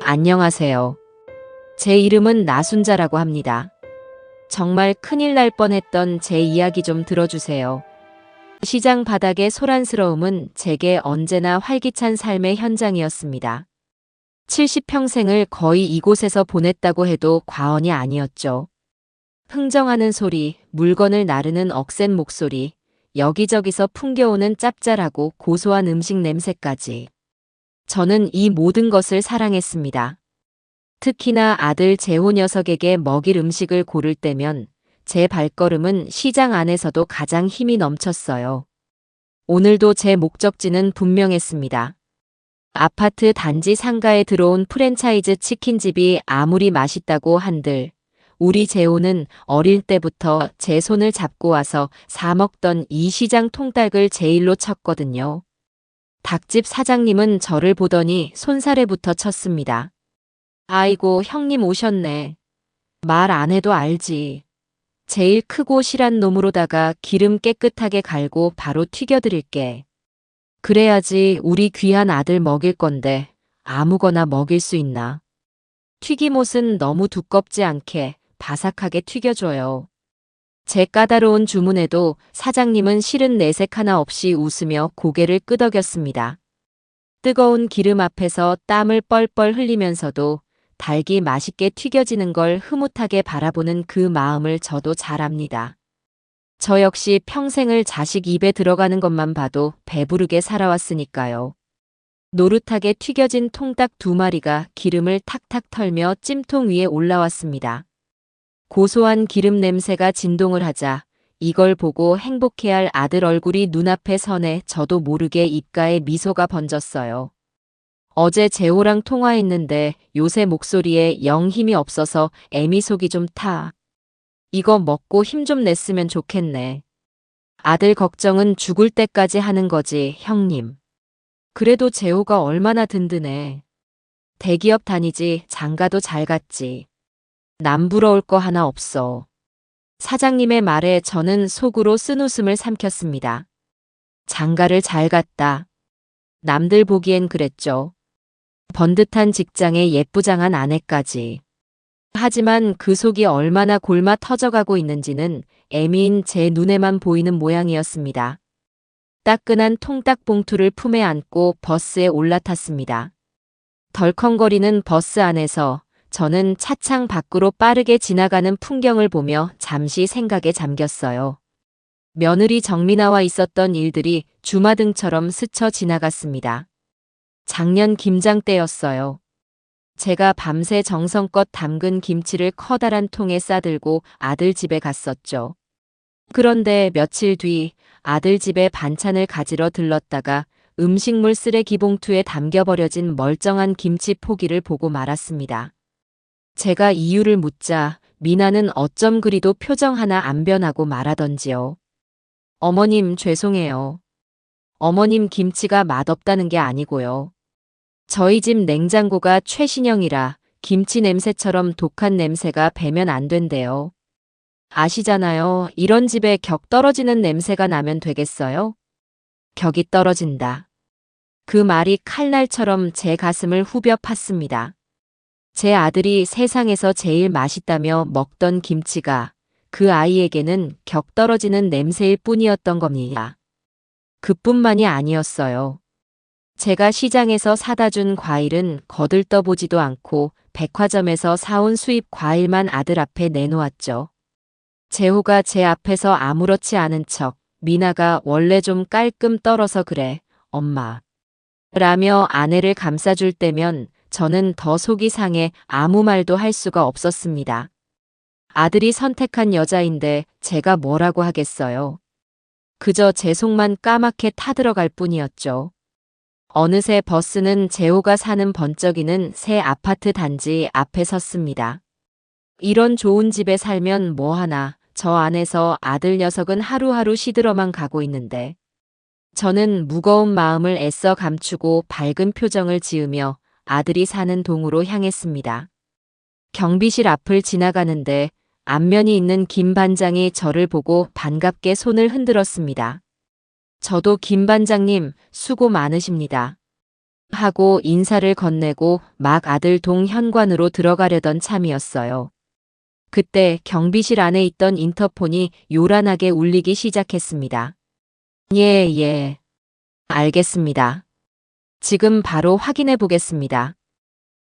안녕하세요. 제 이름은 나순자라고 합니다. 정말 큰일 날 뻔했던 제 이야기 좀 들어주세요. 시장 바닥의 소란스러움은 제게 언제나 활기찬 삶의 현장이었습니다. 70평생을 거의 이곳에서 보냈다고 해도 과언이 아니었죠. 흥정하는 소리, 물건을 나르는 억센 목소리, 여기저기서 풍겨오는 짭짤하고 고소한 음식 냄새까지. 저는 이 모든 것을 사랑했습니다. 특히나 아들 재호 녀석에게 먹일 음식을 고를 때면 제 발걸음은 시장 안에서도 가장 힘이 넘쳤어요. 오늘도 제 목적지는 분명했습니다. 아파트 단지 상가에 들어온 프랜차이즈 치킨집이 아무리 맛있다고 한들 우리 재호는 어릴 때부터 제 손을 잡고 와서 사 먹던 이 시장 통닭을 제일로 쳤거든요. 닭집 사장님은 저를 보더니 손사래부터 쳤습니다. 아이고, 형님 오셨네. 말 안 해도 알지. 제일 크고 실한 놈으로다가 기름 깨끗하게 갈고 바로 튀겨드릴게. 그래야지 우리 귀한 아들 먹일 건데 아무거나 먹일 수 있나. 튀김옷은 너무 두껍지 않게 바삭하게 튀겨줘요. 제 까다로운 주문에도 사장님은 싫은 내색 하나 없이 웃으며 고개를 끄덕였습니다. 뜨거운 기름 앞에서 땀을 뻘뻘 흘리면서도 닭이 맛있게 튀겨지는 걸 흐뭇하게 바라보는 그 마음을 저도 잘 압니다. 저 역시 평생을 자식 입에 들어가는 것만 봐도 배부르게 살아왔으니까요. 노릇하게 튀겨진 통닭 2마리가 기름을 탁탁 털며 찜통 위에 올라왔습니다. 고소한 기름 냄새가 진동을 하자 이걸 보고 행복해할 아들 얼굴이 눈앞에 서네 저도 모르게 입가에 미소가 번졌어요. 어제 재호랑 통화했는데 요새 목소리에 영 힘이 없어서 애미 속이 좀 타. 이거 먹고 힘 좀 냈으면 좋겠네. 아들 걱정은 죽을 때까지 하는 거지, 형님. 그래도 재호가 얼마나 든든해. 대기업 다니지 장가도 잘 갔지. 남 부러울 거 하나 없어. 사장님의 말에 저는 속으로 쓴웃음을 삼켰습니다. 장가를 잘 갔다. 남들 보기엔 그랬죠. 번듯한 직장에 예쁘장한 아내까지. 하지만 그 속이 얼마나 골마 터져가고 있는지는 애미인 제 눈에만 보이는 모양이었습니다. 따끈한 통닭 봉투를 품에 안고 버스에 올라탔습니다. 덜컹거리는 버스 안에서 저는 차창 밖으로 빠르게 지나가는 풍경을 보며 잠시 생각에 잠겼어요. 며느리 정민아와 있었던 일들이 주마등처럼 스쳐 지나갔습니다. 작년 김장 때였어요. 제가 밤새 정성껏 담근 김치를 커다란 통에 싸들고 아들 집에 갔었죠. 그런데 며칠 뒤 아들 집에 반찬을 가지러 들렀다가 음식물 쓰레기 봉투에 담겨버려진 멀쩡한 김치 포기를 보고 말았습니다. 제가 이유를 묻자 미나는 어쩜 그리도 표정 하나 안 변하고 말하던지요. 어머님 죄송해요. 어머님 김치가 맛없다는 게 아니고요. 저희 집 냉장고가 최신형이라 김치 냄새처럼 독한 냄새가 배면 안 된대요. 아시잖아요. 이런 집에 격 떨어지는 냄새가 나면 되겠어요? 격이 떨어진다. 그 말이 칼날처럼 제 가슴을 후벼 팠습니다. 제 아들이 세상에서 제일 맛있다며 먹던 김치가 그 아이에게는 격 떨어지는 냄새일 뿐이었던 겁니다. 그뿐만이 아니었어요. 제가 시장에서 사다 준 과일은 거들떠보지도 않고 백화점에서 사온 수입 과일만 아들 앞에 내놓았죠. 재호가 제 앞에서 아무렇지 않은 척 미나가 원래 좀 깔끔 떨어서 그래, 엄마. 라며 아내를 감싸줄 때면 저는 더 속이 상해 아무 말도 할 수가 없었습니다. 아들이 선택한 여자인데 제가 뭐라고 하겠어요. 그저 제 속만 까맣게 타들어갈 뿐이었죠. 어느새 버스는 재호가 사는 번쩍이는 새 아파트 단지 앞에 섰습니다. 이런 좋은 집에 살면 뭐하나 저 안에서 아들 녀석은 하루하루 시들어만 가고 있는데 저는 무거운 마음을 애써 감추고 밝은 표정을 지으며 아들이 사는 동으로 향했습니다. 경비실 앞을 지나가는데 안면이 있는 김 반장이 저를 보고 반갑게 손을 흔들었습니다. 저도 김 반장님 수고 많으십니다. 하고 인사를 건네고 막 아들 동 현관으로 들어가려던 참이었어요. 그때 경비실 안에 있던 인터폰이 요란하게 울리기 시작했습니다. 예, 예. 알겠습니다. 지금 바로 확인해 보겠습니다.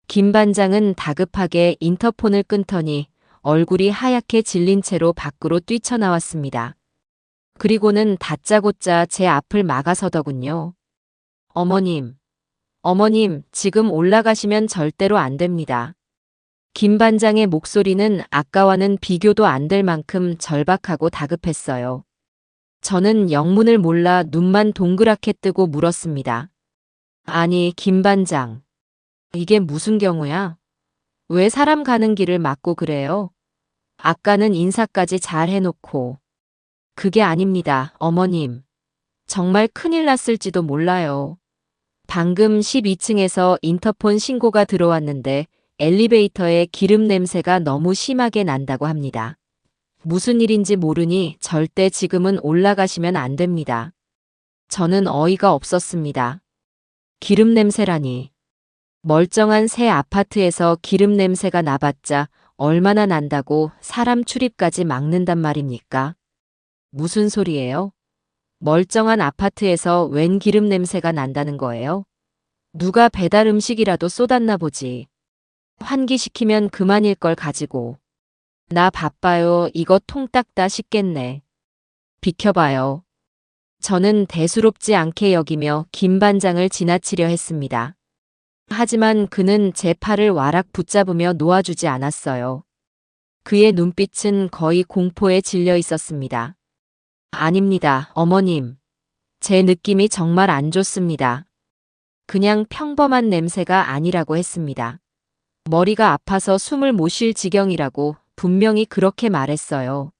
김 반장은 다급하게 인터폰을 끊더니 얼굴이 하얗게 질린 채로 밖으로 뛰쳐나왔습니다. 그리고는 다짜고짜 제 앞을 막아서더군요. 어머님, 어머님, 지금 올라가시면 절대로 안 됩니다. 김 반장의 목소리는 아까와는 비교도 안 될 만큼 절박하고 다급했어요. 저는 영문을 몰라 눈만 동그랗게 뜨고 물었습니다. 아니, 김 반장. 이게 무슨 경우야? 왜 사람 가는 길을 막고 그래요? 아까는 인사까지 잘 해놓고. 그게 아닙니다, 어머님. 정말 큰일 났을지도 몰라요. 방금 12층에서 인터폰 신고가 들어왔는데 엘리베이터에 기름 냄새가 너무 심하게 난다고 합니다. 무슨 일인지 모르니 절대 지금은 올라가시면 안 됩니다. 저는 어이가 없었습니다. 기름 냄새라니. 멀쩡한 새 아파트에서 기름 냄새가 나봤자 얼마나 난다고 사람 출입까지 막는단 말입니까? 무슨 소리예요? 멀쩡한 아파트에서 웬 기름 냄새가 난다는 거예요? 누가 배달 음식이라도 쏟았나 보지. 환기시키면 그만일 걸 가지고. 나 바빠요. 이거 통 닦다 싶겠네. 비켜봐요. 저는 대수롭지 않게 여기며 김 반장을 지나치려 했습니다. 하지만 그는 제 팔을 와락 붙잡으며 놓아주지 않았어요. 그의 눈빛은 거의 공포에 질려 있었습니다. 아닙니다, 어머님. 제 느낌이 정말 안 좋습니다. 그냥 평범한 냄새가 아니라고 했습니다. 머리가 아파서 숨을 못 쉴 지경이라고 분명히 그렇게 말했어요.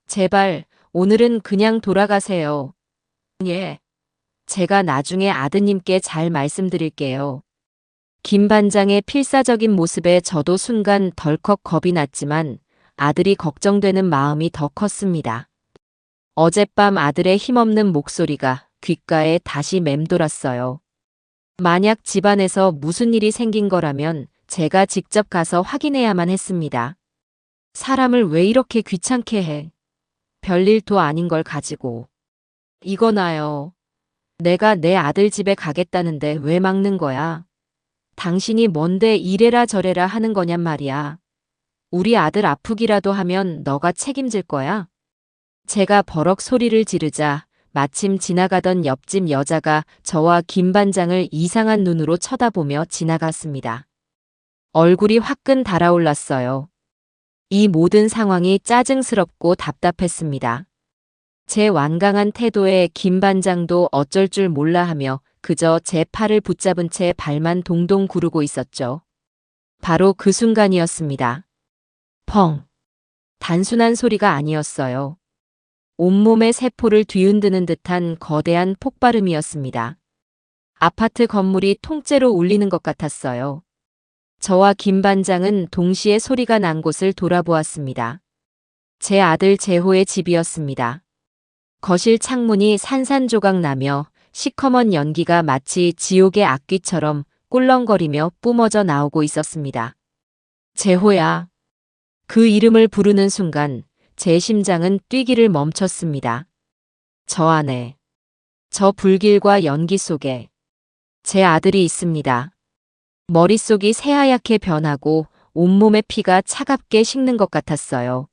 제발, 오늘은 그냥 돌아가세요. 예. 제가 나중에 아드님께 잘 말씀드릴게요. 김 반장의 필사적인 모습에 저도 순간 덜컥 겁이 났지만 아들이 걱정되는 마음이 더 컸습니다. 어젯밤 아들의 힘없는 목소리가 귓가에 다시 맴돌았어요. 만약 집안에서 무슨 일이 생긴 거라면 제가 직접 가서 확인해야만 했습니다. 사람을 왜 이렇게 귀찮게 해? 별일도 아닌 걸 가지고. 이거나요. 내가 내 아들 집에 가겠다는데 왜 막는 거야? 당신이 뭔데 이래라 저래라 하는 거냔 말이야. 우리 아들 아프기라도 하면 너가 책임질 거야? 제가 버럭 소리를 지르자 마침 지나가던 옆집 여자가 저와 김 반장을 이상한 눈으로 쳐다보며 지나갔습니다. 얼굴이 화끈 달아올랐어요. 이 모든 상황이 짜증스럽고 답답했습니다. 제 완강한 태도에 김 반장도 어쩔 줄 몰라 하며 그저 제 팔을 붙잡은 채 발만 동동 구르고 있었죠. 바로 그 순간이었습니다. 펑. 단순한 소리가 아니었어요. 온몸의 세포를 뒤흔드는 듯한 거대한 폭발음이었습니다. 아파트 건물이 통째로 울리는 것 같았어요. 저와 김 반장은 동시에 소리가 난 곳을 돌아보았습니다. 제 아들 재호의 집이었습니다. 거실 창문이 산산조각 나며 시커먼 연기가 마치 지옥의 악귀처럼 꿀렁거리며 뿜어져 나오고 있었습니다. 재호야. 그 이름을 부르는 순간 제 심장은 뛰기를 멈췄습니다. 저 안에, 저 불길과 연기 속에 제 아들이 있습니다. 머릿속이 새하얗게 변하고 온몸의 피가 차갑게 식는 것 같았어요.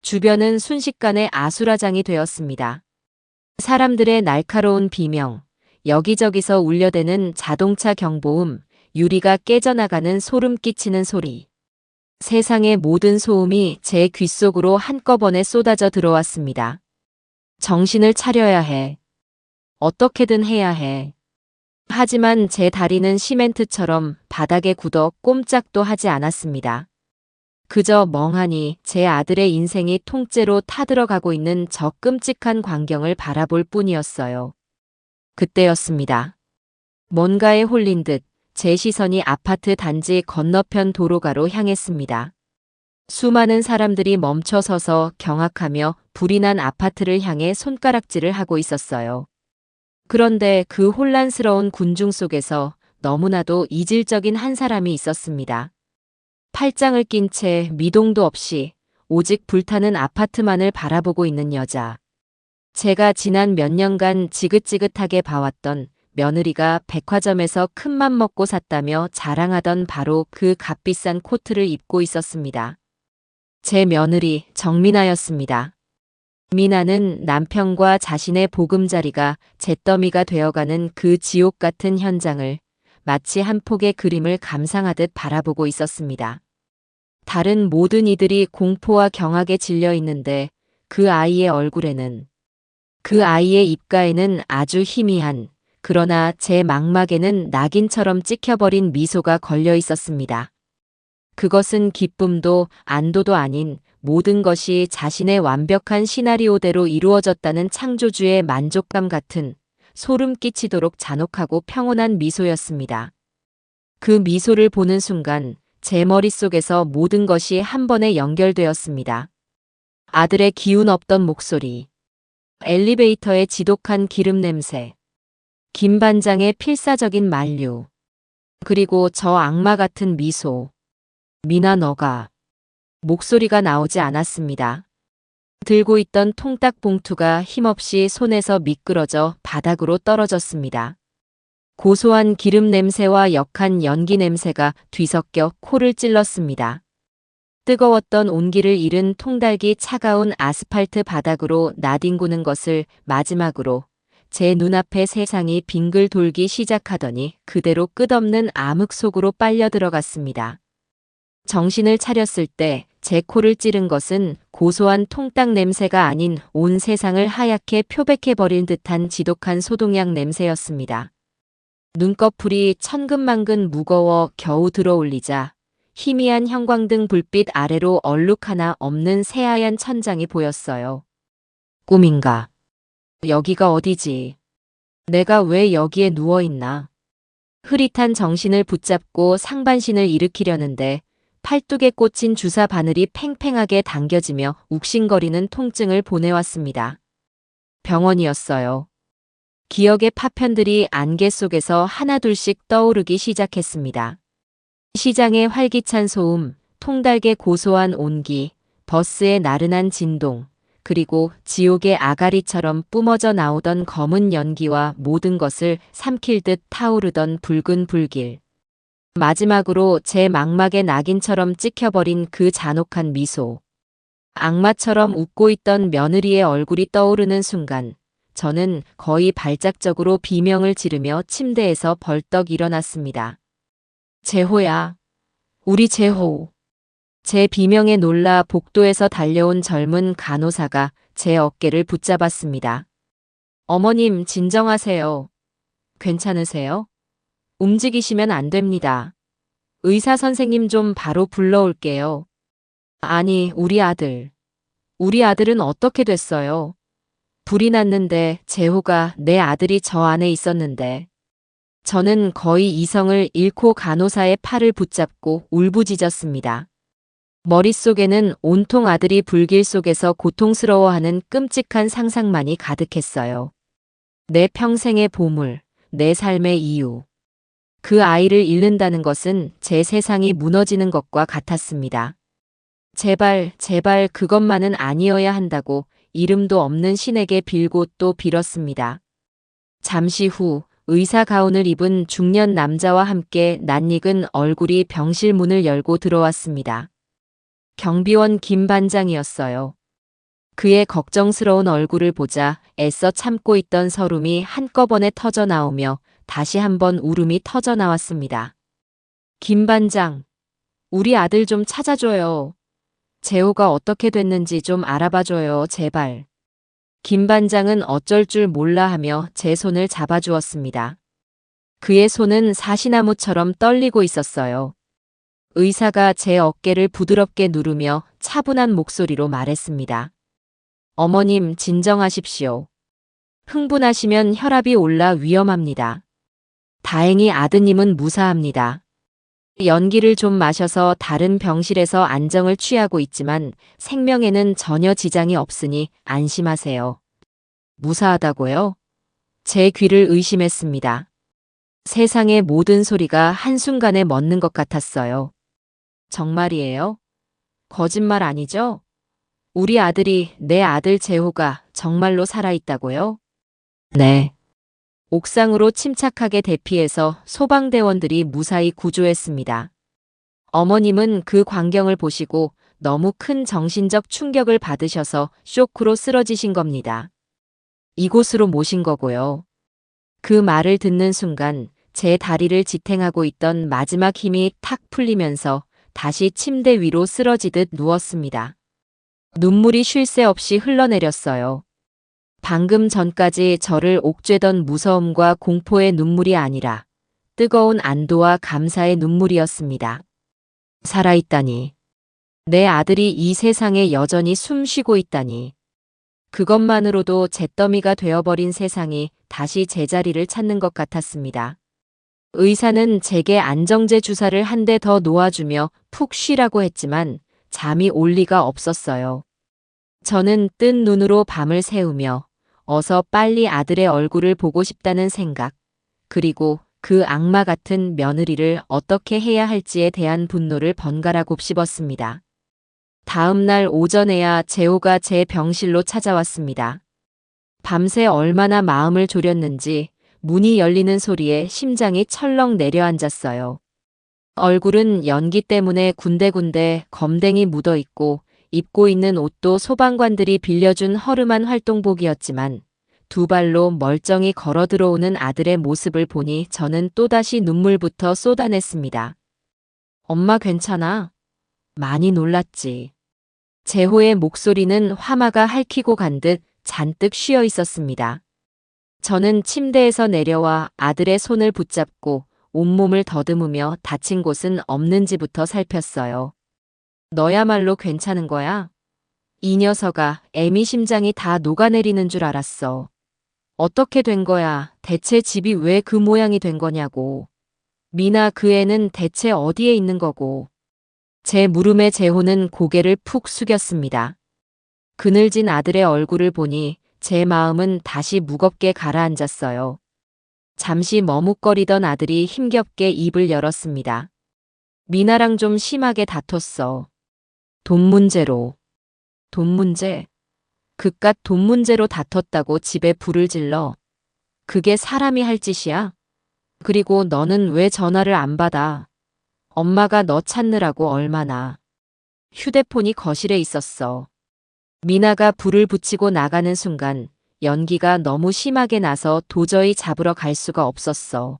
주변은 순식간에 아수라장이 되었습니다. 사람들의 날카로운 비명, 여기저기서 울려대는 자동차 경보음, 유리가 깨져나가는 소름 끼치는 소리. 세상의 모든 소음이 제 귓속으로 한꺼번에 쏟아져 들어왔습니다. 정신을 차려야 해. 어떻게든 해야 해. 하지만 제 다리는 시멘트처럼 바닥에 굳어 꼼짝도 하지 않았습니다. 그저 멍하니 제 아들의 인생이 통째로 타들어가고 있는 저 끔찍한 광경을 바라볼 뿐이었어요. 그때였습니다. 뭔가에 홀린 듯 제 시선이 아파트 단지 건너편 도로가로 향했습니다. 수많은 사람들이 멈춰서서 경악하며 불이 난 아파트를 향해 손가락질을 하고 있었어요. 그런데 그 혼란스러운 군중 속에서 너무나도 이질적인 한 사람이 있었습니다. 팔짱을 낀 채 미동도 없이 오직 불타는 아파트만을 바라보고 있는 여자. 제가 지난 몇 년간 지긋지긋하게 봐왔던 며느리가 백화점에서 큰맘 먹고 샀다며 자랑하던 바로 그 값비싼 코트를 입고 있었습니다. 제 며느리 정민아였습니다. 미나는 남편과 자신의 보금자리가 잿더미가 되어가는 그 지옥 같은 현장을 마치 한 폭의 그림을 감상하듯 바라보고 있었습니다. 다른 모든 이들이 공포와 경악에 질려 있는데 그 아이의 얼굴에는, 그 아이의 입가에는 아주 희미한, 그러나 제 망막에는 낙인처럼 찍혀버린 미소가 걸려 있었습니다. 그것은 기쁨도 안도도 아닌 모든 것이 자신의 완벽한 시나리오대로 이루어졌다는 창조주의 만족감 같은 소름 끼치도록 잔혹하고 평온한 미소였습니다. 그 미소를 보는 순간 제 머릿속에서 모든 것이 한 번에 연결되었습니다. 아들의 기운 없던 목소리, 엘리베이터의 지독한 기름 냄새, 김 반장의 필사적인 만류, 그리고 저 악마 같은 미소. 미나 너가. 목소리가 나오지 않았습니다. 들고 있던 통닭 봉투가 힘없이 손에서 미끄러져 바닥으로 떨어졌습니다. 고소한 기름 냄새와 역한 연기 냄새가 뒤섞여 코를 찔렀습니다. 뜨거웠던 온기를 잃은 통닭이 차가운 아스팔트 바닥으로 나뒹구는 것을 마지막으로 제 눈앞에 세상이 빙글 돌기 시작하더니 그대로 끝없는 암흑 속으로 빨려 들어갔습니다. 정신을 차렸을 때 제 코를 찌른 것은 고소한 통닭 냄새가 아닌 온 세상을 하얗게 표백해버린 듯한 지독한 소독약 냄새였습니다. 눈꺼풀이 천근만근 무거워 겨우 들어올리자 희미한 형광등 불빛 아래로 얼룩 하나 없는 새하얀 천장이 보였어요. 꿈인가? 여기가 어디지? 내가 왜 여기에 누워있나? 흐릿한 정신을 붙잡고 상반신을 일으키려는데 팔뚝에 꽂힌 주사 바늘이 팽팽하게 당겨지며 욱신거리는 통증을 보내왔습니다. 병원이었어요. 기억의 파편들이 안개 속에서 하나둘씩 떠오르기 시작했습니다. 시장의 활기찬 소음, 통닭의 고소한 온기, 버스의 나른한 진동, 그리고 지옥의 아가리처럼 뿜어져 나오던 검은 연기와 모든 것을 삼킬 듯 타오르던 붉은 불길. 마지막으로 제 망막에 낙인처럼 찍혀버린 그 잔혹한 미소. 악마처럼 웃고 있던 며느리의 얼굴이 떠오르는 순간 저는 거의 발작적으로 비명을 지르며 침대에서 벌떡 일어났습니다. 재호야. 우리 재호. 제 비명에 놀라 복도에서 달려온 젊은 간호사가 제 어깨를 붙잡았습니다. 어머님, 진정하세요. 괜찮으세요? 움직이시면 안 됩니다. 의사 선생님 좀 바로 불러올게요. 아니, 우리 아들. 우리 아들은 어떻게 됐어요? 불이 났는데 재호가 내 아들이 저 안에 있었는데. 저는 거의 이성을 잃고 간호사의 팔을 붙잡고 울부짖었습니다. 머릿속에는 온통 아들이 불길 속에서 고통스러워하는 끔찍한 상상만이 가득했어요. 내 평생의 보물, 내 삶의 이유. 그 아이를 잃는다는 것은 제 세상이 무너지는 것과 같았습니다. 제발, 제발 그것만은 아니어야 한다고 이름도 없는 신에게 빌고 또 빌었습니다. 잠시 후 의사 가운을 입은 중년 남자와 함께 낯익은 얼굴이 병실 문을 열고 들어왔습니다. 경비원 김 반장이었어요. 그의 걱정스러운 얼굴을 보자 애써 참고 있던 서름이 한꺼번에 터져 나오며 다시 한번 울음이 터져 나왔습니다. 김 반장, 우리 아들 좀 찾아줘요. 재호가 어떻게 됐는지 좀 알아봐줘요, 제발. 김 반장은 어쩔 줄 몰라 하며 제 손을 잡아주었습니다. 그의 손은 사시나무처럼 떨리고 있었어요. 의사가 제 어깨를 부드럽게 누르며 차분한 목소리로 말했습니다. 어머님, 진정하십시오. 흥분하시면 혈압이 올라 위험합니다. 다행히 아드님은 무사합니다. 연기를 좀 마셔서 다른 병실에서 안정을 취하고 있지만 생명에는 전혀 지장이 없으니 안심하세요. 무사하다고요? 제 귀를 의심했습니다. 세상의 모든 소리가 한순간에 멎는 것 같았어요. 정말이에요? 거짓말 아니죠? 우리 아들이, 내 아들 재호가 정말로 살아있다고요? 네. 옥상으로 침착하게 대피해서 소방대원들이 무사히 구조했습니다. 어머님은 그 광경을 보시고 너무 큰 정신적 충격을 받으셔서 쇼크로 쓰러지신 겁니다. 이곳으로 모신 거고요. 그 말을 듣는 순간 제 다리를 지탱하고 있던 마지막 힘이 탁 풀리면서 다시 침대 위로 쓰러지듯 누웠습니다. 눈물이 쉴 새 없이 흘러내렸어요. 방금 전까지 저를 옥죄던 무서움과 공포의 눈물이 아니라 뜨거운 안도와 감사의 눈물이었습니다. 살아있다니. 내 아들이 이 세상에 여전히 숨 쉬고 있다니. 그것만으로도 잿더미가 되어버린 세상이 다시 제자리를 찾는 것 같았습니다. 의사는 제게 안정제 주사를 한 대 더 놓아주며 푹 쉬라고 했지만 잠이 올 리가 없었어요. 저는 뜬 눈으로 밤을 새우며 어서 빨리 아들의 얼굴을 보고 싶다는 생각, 그리고 그 악마 같은 며느리를 어떻게 해야 할지에 대한 분노를 번갈아 곱씹었습니다. 다음 날 오전에야 재호가 제 병실로 찾아왔습니다. 밤새 얼마나 마음을 졸였는지 문이 열리는 소리에 심장이 철렁 내려앉았어요. 얼굴은 연기 때문에 군데군데 검댕이 묻어 있고 입고 있는 옷도 소방관들이 빌려준 허름한 활동복이었지만 두 발로 멀쩡히 걸어 들어오는 아들의 모습을 보니 저는 또다시 눈물부터 쏟아냈습니다. 엄마 괜찮아? 많이 놀랐지. 재호의 목소리는 화마가 핥히고 간 듯 잔뜩 쉬어 있었습니다. 저는 침대에서 내려와 아들의 손을 붙잡고 온몸을 더듬으며 다친 곳은 없는지부터 살폈어요. 너야말로 괜찮은 거야? 이 녀석아, 애미 심장이 다 녹아내리는 줄 알았어. 어떻게 된 거야? 대체 집이 왜 그 모양이 된 거냐고. 미나 그 애는 대체 어디에 있는 거고. 제 물음에 재호는 고개를 푹 숙였습니다. 그늘진 아들의 얼굴을 보니 제 마음은 다시 무겁게 가라앉았어요. 잠시 머뭇거리던 아들이 힘겹게 입을 열었습니다. 미나랑 좀 심하게 다퉜어. 돈 문제로. 돈 문제? 그깟 돈 문제로 다퉜다고 집에 불을 질러. 그게 사람이 할 짓이야? 그리고 너는 왜 전화를 안 받아? 엄마가 너 찾느라고 얼마나. 휴대폰이 거실에 있었어. 미나가 불을 붙이고 나가는 순간 연기가 너무 심하게 나서 도저히 잡으러 갈 수가 없었어.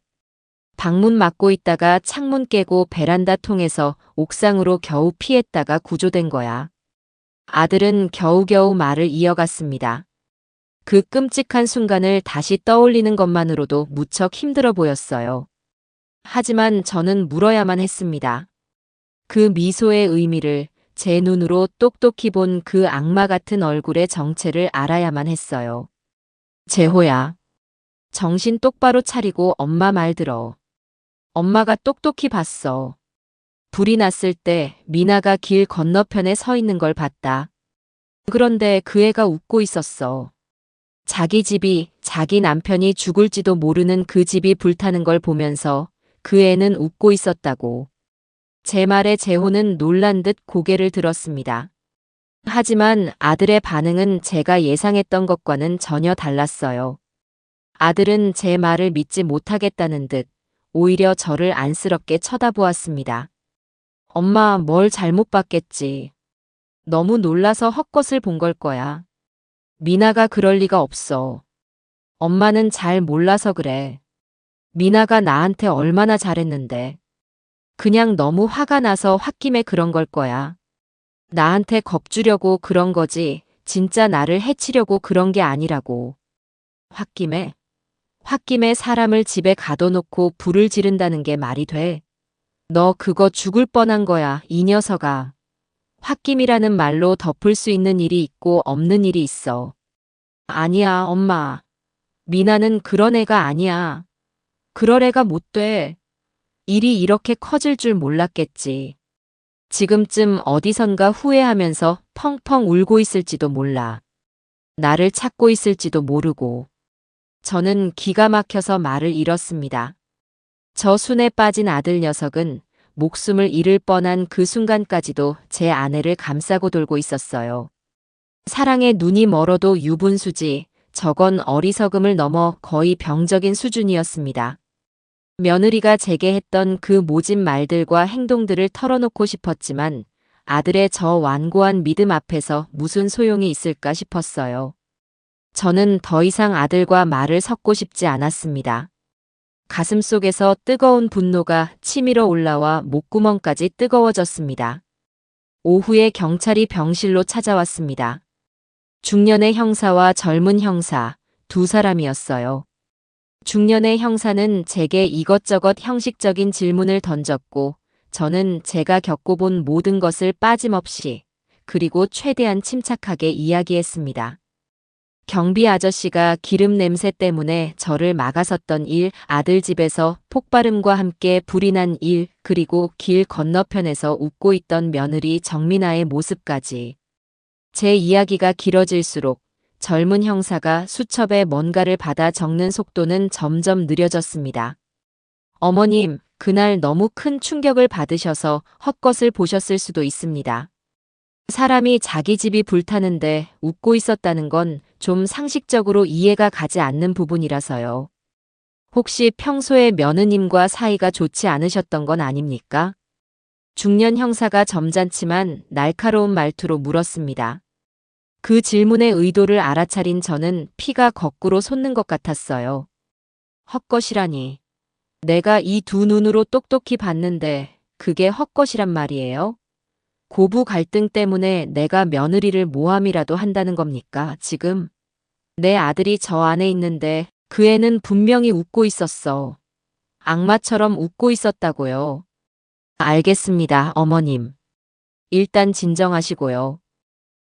방문 막고 있다가 창문 깨고 베란다 통해서 옥상으로 겨우 피했다가 구조된 거야. 아들은 겨우겨우 말을 이어갔습니다. 그 끔찍한 순간을 다시 떠올리는 것만으로도 무척 힘들어 보였어요. 하지만 저는 물어야만 했습니다. 그 미소의 의미를, 제 눈으로 똑똑히 본 그 악마 같은 얼굴의 정체를 알아야만 했어요. 재호야. 정신 똑바로 차리고 엄마 말 들어. 엄마가 똑똑히 봤어. 불이 났을 때 미나가 길 건너편에 서 있는 걸 봤다. 그런데 그 애가 웃고 있었어. 자기 집이, 자기 남편이 죽을지도 모르는 그 집이 불타는 걸 보면서 그 애는 웃고 있었다고. 제 말에 재호는 놀란 듯 고개를 들었습니다. 하지만 아들의 반응은 제가 예상했던 것과는 전혀 달랐어요. 아들은 제 말을 믿지 못하겠다는 듯 오히려 저를 안쓰럽게 쳐다보았습니다. 엄마, 뭘 잘못 봤겠지. 너무 놀라서 헛것을 본 걸 거야. 미나가 그럴 리가 없어. 엄마는 잘 몰라서 그래. 미나가 나한테 얼마나 잘했는데. 그냥 너무 화가 나서 홧김에 그런 걸 거야. 나한테 겁주려고 그런 거지 진짜 나를 해치려고 그런 게 아니라고. 홧김에? 홧김에 사람을 집에 가둬놓고 불을 지른다는 게 말이 돼? 너 그거 죽을 뻔한 거야, 이 녀석아. 홧김이라는 말로 덮을 수 있는 일이 있고 없는 일이 있어. 아니야, 엄마. 미나는 그런 애가 아니야. 그럴 애가 못 돼. 일이 이렇게 커질 줄 몰랐겠지. 지금쯤 어디선가 후회하면서 펑펑 울고 있을지도 몰라. 나를 찾고 있을지도 모르고. 저는 기가 막혀서 말을 잃었습니다. 저 순에 빠진 아들 녀석은 목숨을 잃을 뻔한 그 순간까지도 제 아내를 감싸고 돌고 있었어요. 사랑에 눈이 멀어도 유분수지, 저건 어리석음을 넘어 거의 병적인 수준이었습니다. 며느리가 제게 했던 그 모진 말들과 행동들을 털어놓고 싶었지만 아들의 저 완고한 믿음 앞에서 무슨 소용이 있을까 싶었어요. 저는 더 이상 아들과 말을 섞고 싶지 않았습니다. 가슴속에서 뜨거운 분노가 치밀어 올라와 목구멍까지 뜨거워졌습니다. 오후에 경찰이 병실로 찾아왔습니다. 중년의 형사와 젊은 형사, 두 사람이었어요. 중년의 형사는 제게 이것저것 형식적인 질문을 던졌고 저는 제가 겪어본 모든 것을 빠짐없이 그리고 최대한 침착하게 이야기했습니다. 경비 아저씨가 기름 냄새 때문에 저를 막아섰던 일, 아들 집에서 폭발음과 함께 불이 난 일, 그리고 길 건너편에서 웃고 있던 며느리 정민아의 모습까지. 제 이야기가 길어질수록 젊은 형사가 수첩에 뭔가를 받아 적는 속도는 점점 느려졌습니다. 어머님, 그날 너무 큰 충격을 받으셔서 헛것을 보셨을 수도 있습니다. 사람이 자기 집이 불타는데 웃고 있었다는 건 좀 상식적으로 이해가 가지 않는 부분이라서요. 혹시 평소에 며느님과 사이가 좋지 않으셨던 건 아닙니까? 중년 형사가 점잖지만 날카로운 말투로 물었습니다. 그 질문의 의도를 알아차린 저는 피가 거꾸로 솟는 것 같았어요. 헛것이라니. 내가 이 두 눈으로 똑똑히 봤는데 그게 헛것이란 말이에요? 고부 갈등 때문에 내가 며느리를 모함이라도 한다는 겁니까, 지금? 내 아들이 저 안에 있는데 그 애는 분명히 웃고 있었어. 악마처럼 웃고 있었다고요. 알겠습니다, 어머님. 일단 진정하시고요.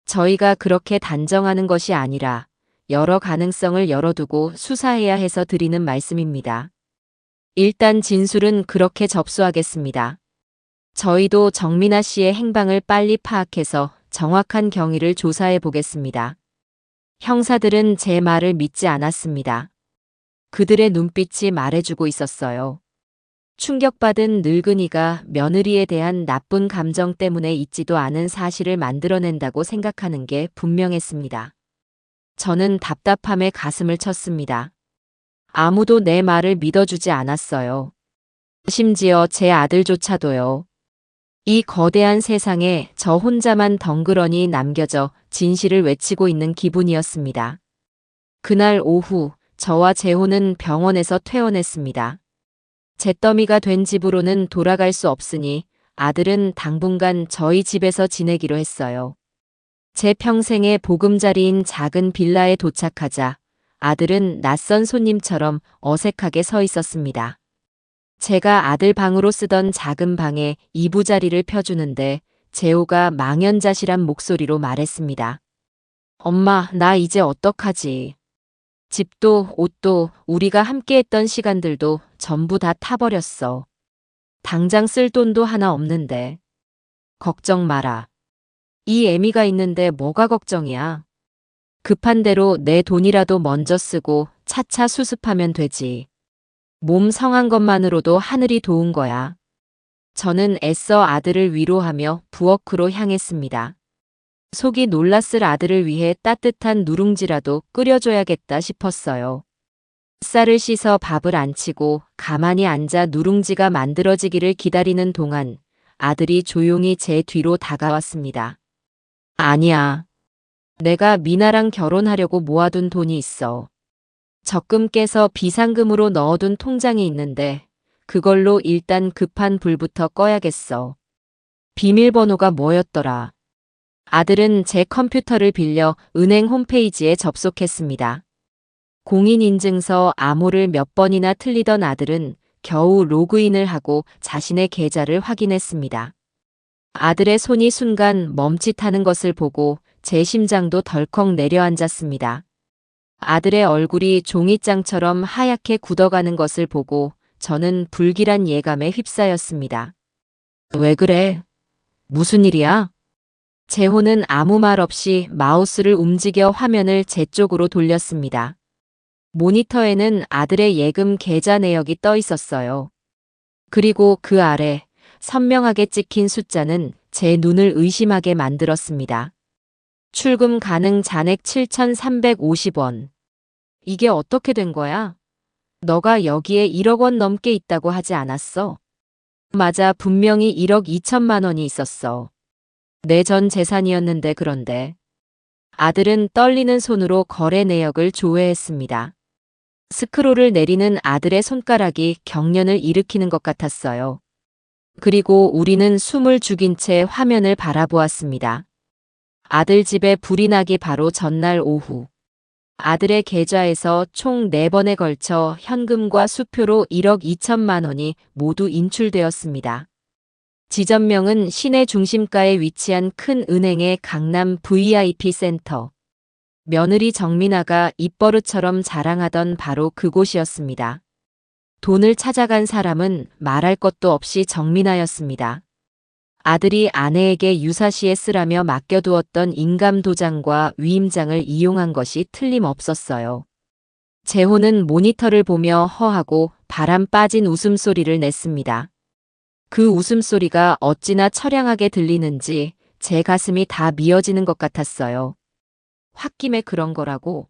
저희가 그렇게 단정하는 것이 아니라 여러 가능성을 열어두고 수사해야 해서 드리는 말씀입니다. 일단 진술은 그렇게 접수하겠습니다. 저희도 정민아 씨의 행방을 빨리 파악해서 정확한 경위를 조사해 보겠습니다. 형사들은 제 말을 믿지 않았습니다. 그들의 눈빛이 말해주고 있었어요. 충격받은 늙은이가 며느리에 대한 나쁜 감정 때문에 있지도 않은 사실을 만들어낸다고 생각하는 게 분명했습니다. 저는 답답함에 가슴을 쳤습니다. 아무도 내 말을 믿어주지 않았어요. 심지어 제 아들조차도요. 이 거대한 세상에 저 혼자만 덩그러니 남겨져 진실을 외치고 있는 기분이었습니다. 그날 오후 저와 재호는 병원에서 퇴원했습니다. 잿더미가 된 집으로는 돌아갈 수 없으니 아들은 당분간 저희 집에서 지내기로 했어요. 제 평생의 보금자리인 작은 빌라에 도착하자 아들은 낯선 손님처럼 어색하게 서 있었습니다. 제가 아들 방으로 쓰던 작은 방에 이부자리를 펴주는데 재호가 망연자실한 목소리로 말했습니다. 엄마, 나 이제 어떡하지? 집도 옷도 우리가 함께했던 시간들도 전부 다 타버렸어. 당장 쓸 돈도 하나 없는데. 걱정 마라. 이 애미가 있는데 뭐가 걱정이야. 급한 대로 내 돈이라도 먼저 쓰고 차차 수습하면 되지. 몸 성한 것만으로도 하늘이 도운 거야. 저는 애써 아들을 위로하며 부엌으로 향했습니다. 속이 놀랐을 아들을 위해 따뜻한 누룽지라도 끓여줘야겠다 싶었어요. 쌀을 씻어 밥을 안 치고 가만히 앉아 누룽지가 만들어지기를 기다리는 동안 아들이 조용히 제 뒤로 다가왔습니다. 아니야. 내가 미나랑 결혼하려고 모아둔 돈이 있어. 적금 깨서 비상금으로 넣어둔 통장이 있는데 그걸로 일단 급한 불부터 꺼야겠어. 비밀번호가 뭐였더라? 아들은 제 컴퓨터를 빌려 은행 홈페이지에 접속했습니다. 공인인증서 암호를 몇 번이나 틀리던 아들은 겨우 로그인을 하고 자신의 계좌를 확인했습니다. 아들의 손이 순간 멈칫하는 것을 보고 제 심장도 덜컥 내려앉았습니다. 아들의 얼굴이 종이장처럼 하얗게 굳어가는 것을 보고 저는 불길한 예감에 휩싸였습니다. 왜 그래? 무슨 일이야? 재호는 아무 말 없이 마우스를 움직여 화면을 제 쪽으로 돌렸습니다. 모니터에는 아들의 예금 계좌 내역이 떠 있었어요. 그리고 그 아래 선명하게 찍힌 숫자는 제 눈을 의심하게 만들었습니다. 출금 가능 잔액 7,350원. 이게 어떻게 된 거야? 너가 여기에 1억 원 넘게 있다고 하지 않았어? 맞아, 분명히 1억 2천만 원이 있었어. 내 전 재산이었는데. 그런데 아들은 떨리는 손으로 거래 내역을 조회했습니다. 스크롤을 내리는 아들의 손가락이 경련을 일으키는 것 같았어요. 그리고 우리는 숨을 죽인 채 화면을 바라보았습니다. 아들 집에 불이 나기 바로 전날 오후. 아들의 계좌에서 총 4번에 걸쳐 현금과 수표로 1억 2천만 원이 모두 인출되었습니다. 지점명은 시내 중심가에 위치한 큰 은행의 강남 VIP 센터. 며느리 정민아가 입버릇처럼 자랑하던 바로 그곳이었습니다. 돈을 찾아간 사람은 말할 것도 없이 정민아였습니다. 아들이 아내에게 유사시에 쓰라며 맡겨두었던 인감도장과 위임장을 이용한 것이 틀림없었어요. 재호는 모니터를 보며 허하고 바람 빠진 웃음소리를 냈습니다. 그 웃음소리가 어찌나 처량하게 들리는지 제 가슴이 다 미어지는 것 같았어요. 홧김에 그런 거라고,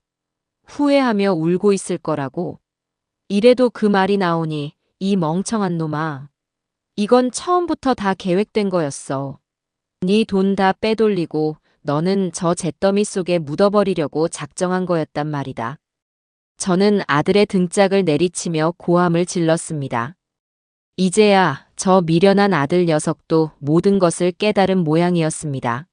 후회하며 울고 있을 거라고. 이래도 그 말이 나오니 이 멍청한 놈아. 이건 처음부터 다 계획된 거였어. 네 돈 다 빼돌리고 너는 저 잿더미 속에 묻어버리려고 작정한 거였단 말이다. 저는 아들의 등짝을 내리치며 고함을 질렀습니다. 이제야 저 미련한 아들 녀석도 모든 것을 깨달은 모양이었습니다.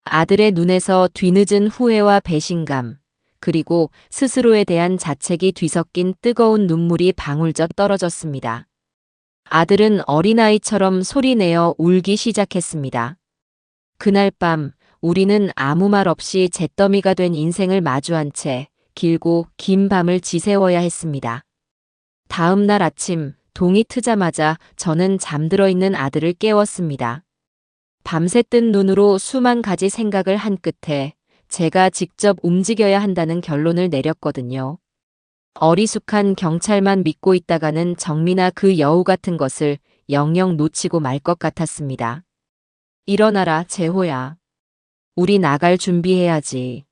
아들의 눈에서 뒤늦은 후회와 배신감, 그리고 스스로에 대한 자책이 뒤섞인 뜨거운 눈물이 방울젓 떨어졌습니다. 아들은 어린아이처럼 소리내어 울기 시작했습니다. 그날 밤 우리는 아무 말 없이 잿더미가 된 인생을 마주한 채 길고 긴 밤을 지새워야 했습니다. 다음 날 아침 동이 트자마자 저는 잠들어 있는 아들을 깨웠습니다. 밤새 뜬 눈으로 수만 가지 생각을 한 끝에 제가 직접 움직여야 한다는 결론을 내렸거든요. 어리숙한 경찰만 믿고 있다가는 정민아 그 여우 같은 것을 영영 놓치고 말 것 같았습니다. 일어나라, 재호야. 우리 나갈 준비해야지.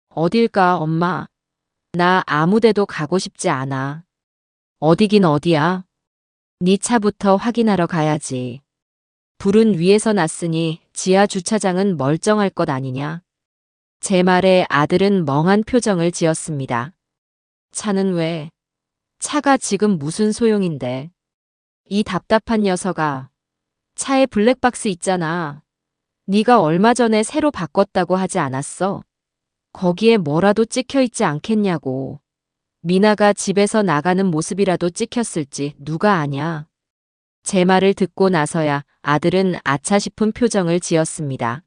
어딜 가, 엄마? 나 아무데도 가고 싶지 않아. 어디긴 어디야? 네 차부터 확인하러 가야지. 불은 위에서 났으니 지하 주차장은 멀쩡할 것 아니냐? 제 말에 아들은 멍한 표정을 지었습니다. 차는 왜? 차가 지금 무슨 소용인데? 이 답답한 녀석아. 차에 블랙박스 있잖아. 네가 얼마 전에 새로 바꿨다고 하지 않았어? 거기에 뭐라도 찍혀 있지 않겠냐고. 미나가 집에서 나가는 모습이라도 찍혔을지 누가 아냐. 제 말을 듣고 나서야 아들은 아차 싶은 표정을 지었습니다.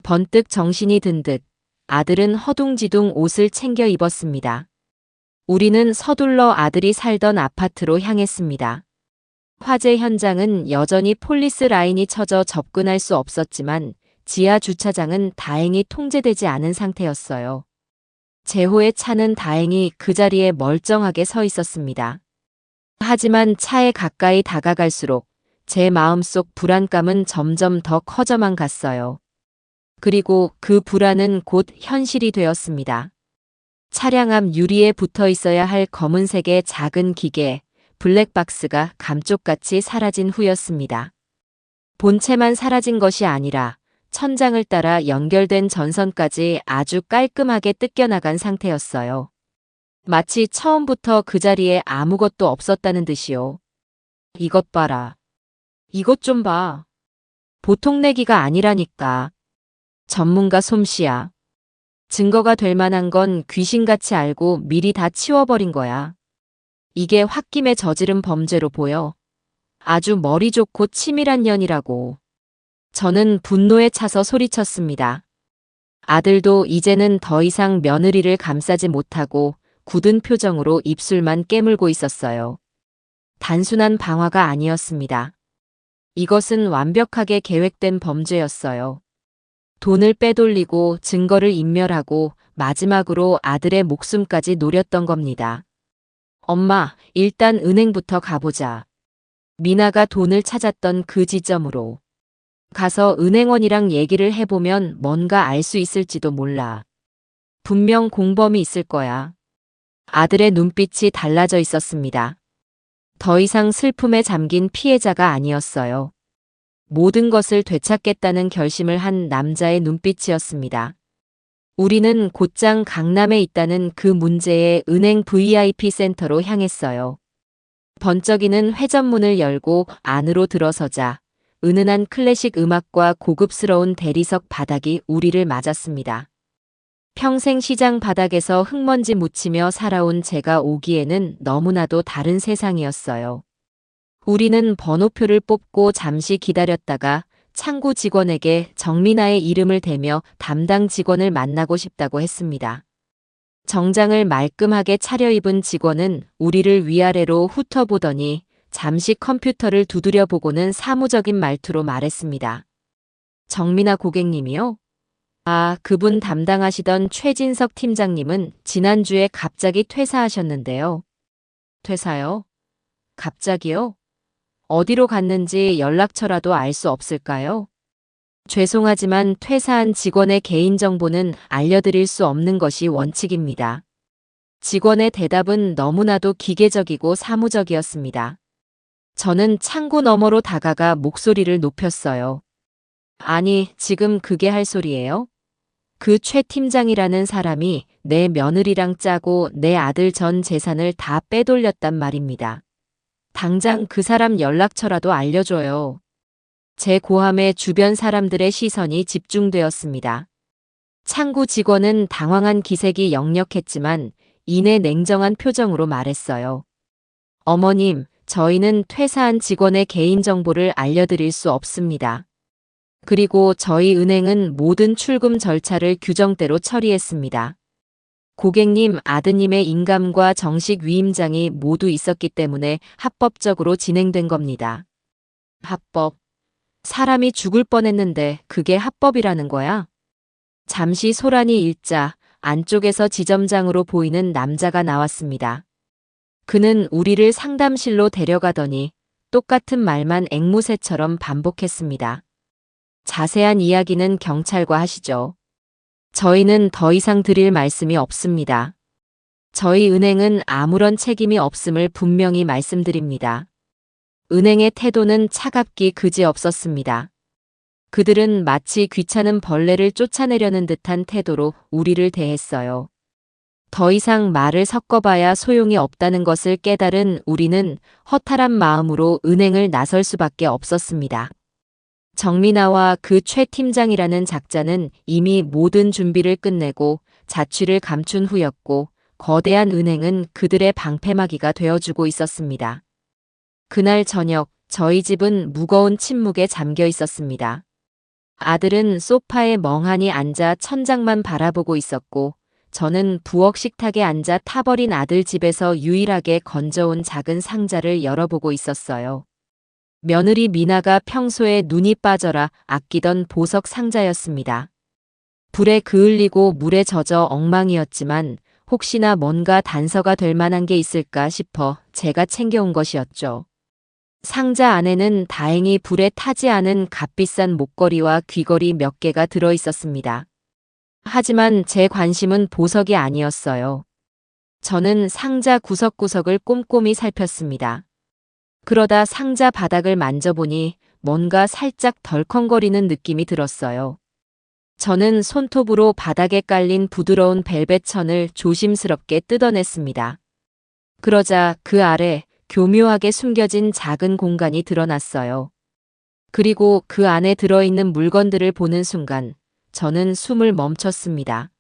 번뜩 정신이 든 듯 아들은 허둥지둥 옷을 챙겨 입었습니다. 우리는 서둘러 아들이 살던 아파트로 향했습니다. 화재 현장은 여전히 폴리스 라인이 쳐져 접근할 수 없었지만 지하 주차장은 다행히 통제되지 않은 상태였어요. 재호의 차는 다행히 그 자리에 멀쩡하게 서 있었습니다. 하지만 차에 가까이 다가갈수록 제 마음속 불안감은 점점 더 커져만 갔어요. 그리고 그 불안은 곧 현실이 되었습니다. 차량 앞 유리에 붙어 있어야 할 검은색의 작은 기계, 블랙박스가 감쪽같이 사라진 후였습니다. 본체만 사라진 것이 아니라 천장을 따라 연결된 전선까지 아주 깔끔하게 뜯겨나간 상태였어요. 마치 처음부터 그 자리에 아무것도 없었다는 듯이요. 이것 봐라. 이것 좀 봐. 보통 내기가 아니라니까. 전문가 솜씨야. 증거가 될 만한 건 귀신같이 알고 미리 다 치워버린 거야. 이게 홧김에 저지른 범죄로 보여. 아주 머리 좋고 치밀한 년이라고. 저는 분노에 차서 소리쳤습니다. 아들도 이제는 더 이상 며느리를 감싸지 못하고 굳은 표정으로 입술만 깨물고 있었어요. 단순한 방화가 아니었습니다. 이것은 완벽하게 계획된 범죄였어요. 돈을 빼돌리고 증거를 인멸하고 마지막으로 아들의 목숨까지 노렸던 겁니다. 엄마, 일단 은행부터 가보자. 미나가 돈을 찾았던 그 지점으로 가서 은행원이랑 얘기를 해보면 뭔가 알 수 있을지도 몰라. 분명 공범이 있을 거야. 아들의 눈빛이 달라져 있었습니다. 더 이상 슬픔에 잠긴 피해자가 아니었어요. 모든 것을 되찾겠다는 결심을 한 남자의 눈빛이었습니다. 우리는 곧장 강남에 있다는 그 문제의 은행 VIP 센터로 향했어요. 번쩍이는 회전문을 열고 안으로 들어서자 은은한 클래식 음악과 고급스러운 대리석 바닥이 우리를 맞았습니다. 평생 시장 바닥에서 흙먼지 묻히며 살아온 제가 오기에는 너무나도 다른 세상이었어요. 우리는 번호표를 뽑고 잠시 기다렸다가 창구 직원에게 정민아의 이름을 대며 담당 직원을 만나고 싶다고 했습니다. 정장을 말끔하게 차려입은 직원은 우리를 위아래로 훑어보더니 잠시 컴퓨터를 두드려 보고는 사무적인 말투로 말했습니다. 정민아 고객님이요? 아, 그분 담당하시던 최진석 팀장님은 지난주에 갑자기 퇴사하셨는데요. 퇴사요? 갑자기요? 어디로 갔는지 연락처라도 알 수 없을까요? 죄송하지만 퇴사한 직원의 개인정보는 알려드릴 수 없는 것이 원칙입니다. 직원의 대답은 너무나도 기계적이고 사무적이었습니다. 저는 창구 너머로 다가가 목소리를 높였어요. 아니, 지금 그게 할 소리예요? 그 최 팀장이라는 사람이 내 며느리랑 짜고 내 아들 전 재산을 다 빼돌렸단 말입니다. 당장 그 사람 연락처라도 알려줘요. 제 고함에 주변 사람들의 시선이 집중되었습니다. 창구 직원은 당황한 기색이 역력했지만 이내 냉정한 표정으로 말했어요. 어머님, 저희는 퇴사한 직원의 개인정보를 알려드릴 수 없습니다. 그리고 저희 은행은 모든 출금 절차를 규정대로 처리했습니다. 고객님 아드님의 인감과 정식 위임장이 모두 있었기 때문에 합법적으로 진행된 겁니다. 합법. 사람이 죽을 뻔했는데 그게 합법이라는 거야? 잠시 소란이 일자 안쪽에서 지점장으로 보이는 남자가 나왔습니다. 그는 우리를 상담실로 데려가더니 똑같은 말만 앵무새처럼 반복했습니다. 자세한 이야기는 경찰과 하시죠. 저희는 더 이상 드릴 말씀이 없습니다. 저희 은행은 아무런 책임이 없음을 분명히 말씀드립니다. 은행의 태도는 차갑기 그지없었습니다. 그들은 마치 귀찮은 벌레를 쫓아내려는 듯한 태도로 우리를 대했어요. 더 이상 말을 섞어봐야 소용이 없다는 것을 깨달은 우리는 허탈한 마음으로 은행을 나설 수밖에 없었습니다. 정민아와 그 최 팀장이라는 작자는 이미 모든 준비를 끝내고 자취를 감춘 후였고 거대한 은행은 그들의 방패막이가 되어주고 있었습니다. 그날 저녁 저희 집은 무거운 침묵에 잠겨 있었습니다. 아들은 소파에 멍하니 앉아 천장만 바라보고 있었고 저는 부엌 식탁에 앉아 타버린 아들 집에서 유일하게 건져온 작은 상자를 열어보고 있었어요. 며느리 미나가 평소에 눈이 빠져라 아끼던 보석 상자였습니다. 불에 그을리고 물에 젖어 엉망이었지만 혹시나 뭔가 단서가 될 만한 게 있을까 싶어 제가 챙겨온 것이었죠. 상자 안에는 다행히 불에 타지 않은 값비싼 목걸이와 귀걸이 몇 개가 들어 있었습니다. 하지만 제 관심은 보석이 아니었어요. 저는 상자 구석구석을 꼼꼼히 살폈습니다. 그러다 상자 바닥을 만져보니 뭔가 살짝 덜컹거리는 느낌이 들었어요. 저는 손톱으로 바닥에 깔린 부드러운 벨벳 천을 조심스럽게 뜯어냈습니다. 그러자 그 아래 교묘하게 숨겨진 작은 공간이 드러났어요. 그리고 그 안에 들어있는 물건들을 보는 순간 저는 숨을 멈췄습니다.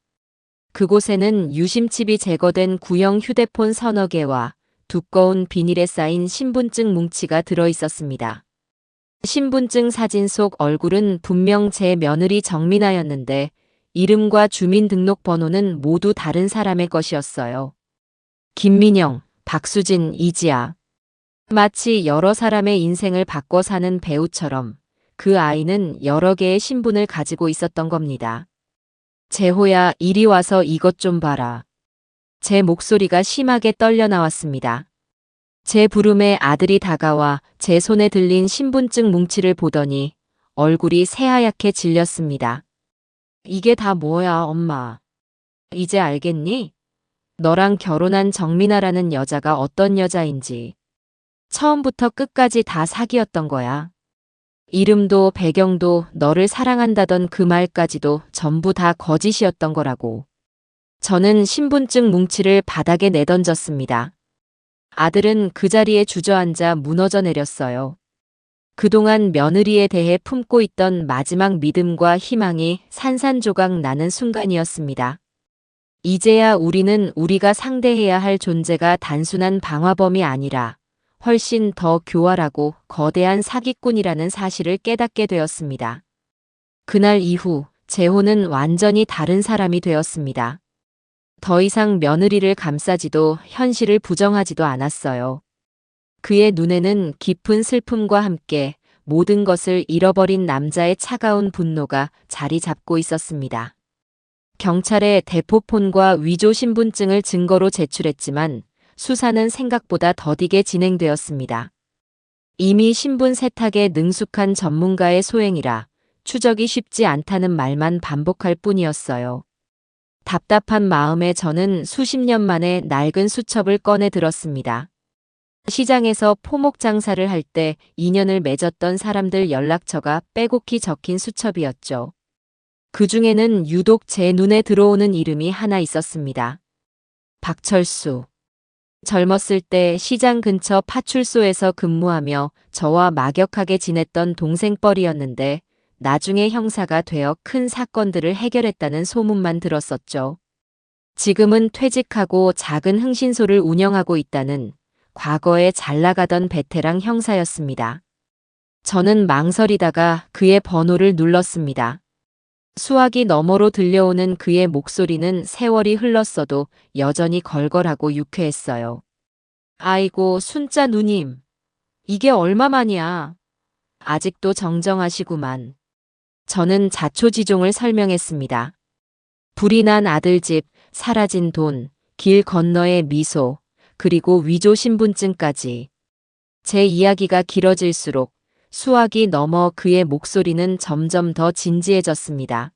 그곳에는 유심칩이 제거된 구형 휴대폰 서너 개와 두꺼운 비닐에 쌓인 신분증 뭉치가 들어 있었습니다. 신분증 사진 속 얼굴은 분명 제 며느리 정민아였는데 이름과 주민등록번호는 모두 다른 사람의 것이었어요. 김민영, 박수진, 이지아. 마치 여러 사람의 인생을 바꿔 사는 배우처럼 그 아이는 여러 개의 신분을 가지고 있었던 겁니다. 재호야, 이리 와서 이것 좀 봐라. 제 목소리가 심하게 떨려 나왔습니다. 제 부름에 아들이 다가와 제 손에 들린 신분증 뭉치를 보더니 얼굴이 새하얗게 질렸습니다. 이게 다 뭐야, 엄마? 이제 알겠니? 너랑 결혼한 정민아라는 여자가 어떤 여자인지. 처음부터 끝까지 다 사기였던 거야. 이름도 배경도 너를 사랑한다던 그 말까지도 전부 다 거짓이었던 거라고. 저는 신분증 뭉치를 바닥에 내던졌습니다. 아들은 그 자리에 주저앉아 무너져 내렸어요. 그동안 며느리에 대해 품고 있던 마지막 믿음과 희망이 산산조각 나는 순간이었습니다. 이제야 우리는 우리가 상대해야 할 존재가 단순한 방화범이 아니라 훨씬 더 교활하고 거대한 사기꾼이라는 사실을 깨닫게 되었습니다. 그날 이후 재호는 완전히 다른 사람이 되었습니다. 더 이상 며느리를 감싸지도 현실을 부정하지도 않았어요. 그의 눈에는 깊은 슬픔과 함께 모든 것을 잃어버린 남자의 차가운 분노가 자리 잡고 있었습니다. 경찰에 대포폰과 위조 신분증을 증거로 제출했지만 수사는 생각보다 더디게 진행되었습니다. 이미 신분 세탁에 능숙한 전문가의 소행이라 추적이 쉽지 않다는 말만 반복할 뿐이었어요. 답답한 마음에 저는 수십 년 만에 낡은 수첩을 꺼내 들었습니다. 시장에서 포목 장사를 할 때 인연을 맺었던 사람들 연락처가 빼곡히 적힌 수첩이었죠. 그 중에는 유독 제 눈에 들어오는 이름이 하나 있었습니다. 박철수. 젊었을 때 시장 근처 파출소에서 근무하며 저와 막역하게 지냈던 동생뻘이었는데 나중에 형사가 되어 큰 사건들을 해결했다는 소문만 들었었죠. 지금은 퇴직하고 작은 흥신소를 운영하고 있다는 과거에 잘 나가던 베테랑 형사였습니다. 저는 망설이다가 그의 번호를 눌렀습니다. 수화기 너머로 들려오는 그의 목소리는 세월이 흘렀어도 여전히 걸걸하고 유쾌했어요. 아이고, 순자 누님. 이게 얼마만이야? 아직도 정정하시구만. 저는 자초지종을 설명했습니다. 불이 난 아들 집, 사라진 돈, 길 건너의 미소, 그리고 위조 신분증까지. 제 이야기가 길어질수록 수화기 너머 그의 목소리는 점점 더 진지해졌습니다.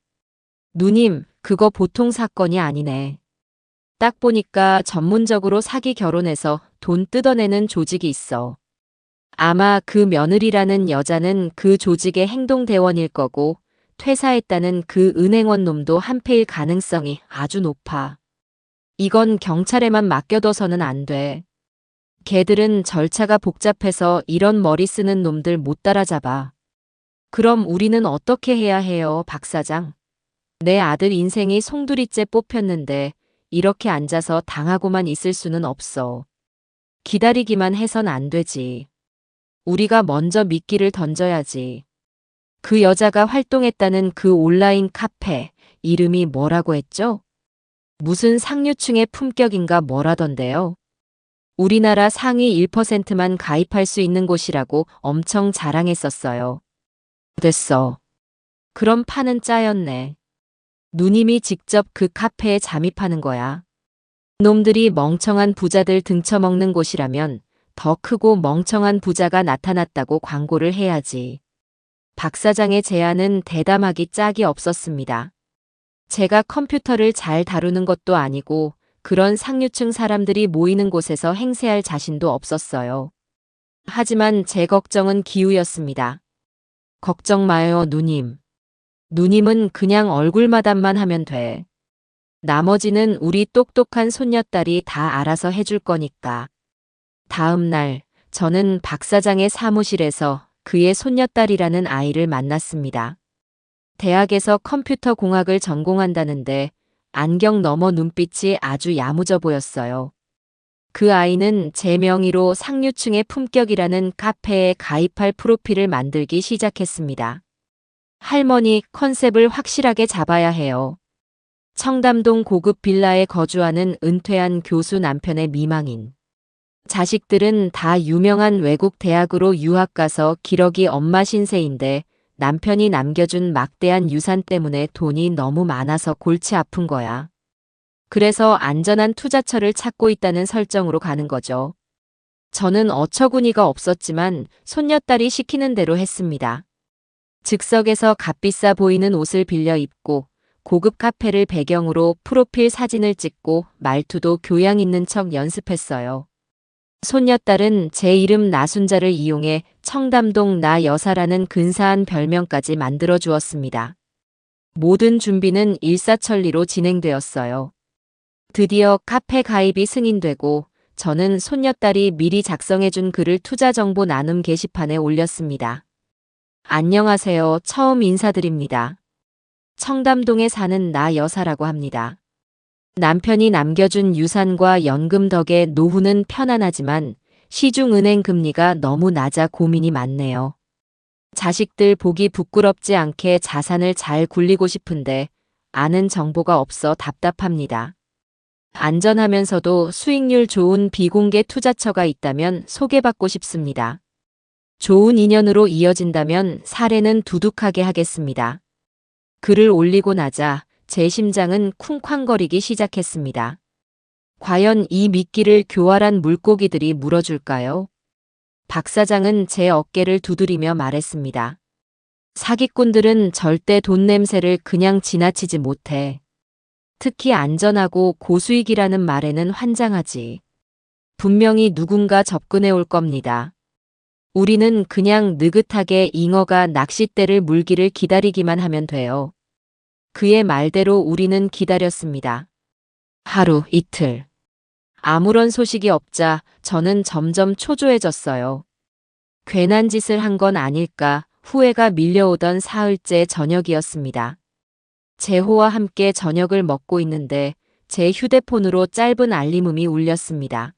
누님, 그거 보통 사건이 아니네. 딱 보니까 전문적으로 사기 결혼해서 돈 뜯어내는 조직이 있어. 아마 그 며느리라는 여자는 그 조직의 행동대원일 거고 퇴사했다는 그 은행원 놈도 한패일 가능성이 아주 높아. 이건 경찰에만 맡겨둬서는 안 돼. 걔들은 절차가 복잡해서 이런 머리 쓰는 놈들 못 따라잡아. 그럼 우리는 어떻게 해야 해요, 박 사장? 내 아들 인생이 송두리째 뽑혔는데 이렇게 앉아서 당하고만 있을 수는 없어. 기다리기만 해선 안 되지. 우리가 먼저 미끼를 던져야지. 그 여자가 활동했다는 그 온라인 카페, 이름이 뭐라고 했죠? 무슨 상류층의 품격인가 뭐라던데요. 우리나라 상위 1%만 가입할 수 있는 곳이라고 엄청 자랑했었어요. 됐어. 그럼 판은 짜였네. 누님이 직접 그 카페에 잠입하는 거야. 놈들이 멍청한 부자들 등쳐먹는 곳이라면 더 크고 멍청한 부자가 나타났다고 광고를 해야지. 박 사장의 제안은 대담하기 짝이 없었습니다. 제가 컴퓨터를 잘 다루는 것도 아니고 그런 상류층 사람들이 모이는 곳에서 행세할 자신도 없었어요. 하지만 제 걱정은 기우였습니다. 걱정 마요, 누님. 누님은 그냥 얼굴마담만 하면 돼. 나머지는 우리 똑똑한 손녀딸이 다 알아서 해줄 거니까. 다음 날, 저는 박 사장의 사무실에서 그의 손녀딸이라는 아이를 만났습니다. 대학에서 컴퓨터 공학을 전공한다는데 안경 너머 눈빛이 아주 야무져 보였어요. 그 아이는 제 명의로 상류층의 품격이라는 카페에 가입할 프로필을 만들기 시작했습니다. 할머니, 컨셉을 확실하게 잡아야 해요. 청담동 고급 빌라에 거주하는 은퇴한 교수 남편의 미망인. 자식들은 다 유명한 외국 대학으로 유학 가서 기러기 엄마 신세인데 남편이 남겨준 막대한 유산 때문에 돈이 너무 많아서 골치 아픈 거야. 그래서 안전한 투자처를 찾고 있다는 설정으로 가는 거죠. 저는 어처구니가 없었지만 손녀딸이 시키는 대로 했습니다. 즉석에서 값비싸 보이는 옷을 빌려 입고 고급 카페를 배경으로 프로필 사진을 찍고 말투도 교양 있는 척 연습했어요. 손녀딸은 제 이름 나순자를 이용해 청담동 나 여사라는 근사한 별명까지 만들어 주었습니다. 모든 준비는 일사천리로 진행되었어요. 드디어 카페 가입이 승인되고 저는 손녀딸이 미리 작성해준 글을 투자 정보 나눔 게시판에 올렸습니다. 안녕하세요. 처음 인사드립니다. 청담동에 사는 나 여사라고 합니다. 남편이 남겨준 유산과 연금 덕에 노후는 편안하지만 시중은행 금리가 너무 낮아 고민이 많네요. 자식들 보기 부끄럽지 않게 자산을 잘 굴리고 싶은데 아는 정보가 없어 답답합니다. 안전하면서도 수익률 좋은 비공개 투자처가 있다면 소개받고 싶습니다. 좋은 인연으로 이어진다면 사례는 두둑하게 하겠습니다. 글을 올리고 나자 제 심장은 쿵쾅거리기 시작했습니다. 과연 이 미끼를 교활한 물고기들이 물어줄까요? 박 사장은 제 어깨를 두드리며 말했습니다. 사기꾼들은 절대 돈 냄새를 그냥 지나치지 못해. 특히 안전하고 고수익이라는 말에는 환장하지. 분명히 누군가 접근해 올 겁니다. 우리는 그냥 느긋하게 잉어가 낚싯대를 물기를 기다리기만 하면 돼요. 그의 말대로 우리는 기다렸습니다. 하루, 이틀. 아무런 소식이 없자 저는 점점 초조해졌어요. 괜한 짓을 한 건 아닐까 후회가 밀려오던 사흘째 저녁이었습니다. 재호와 함께 저녁을 먹고 있는데 제 휴대폰으로 짧은 알림음이 울렸습니다.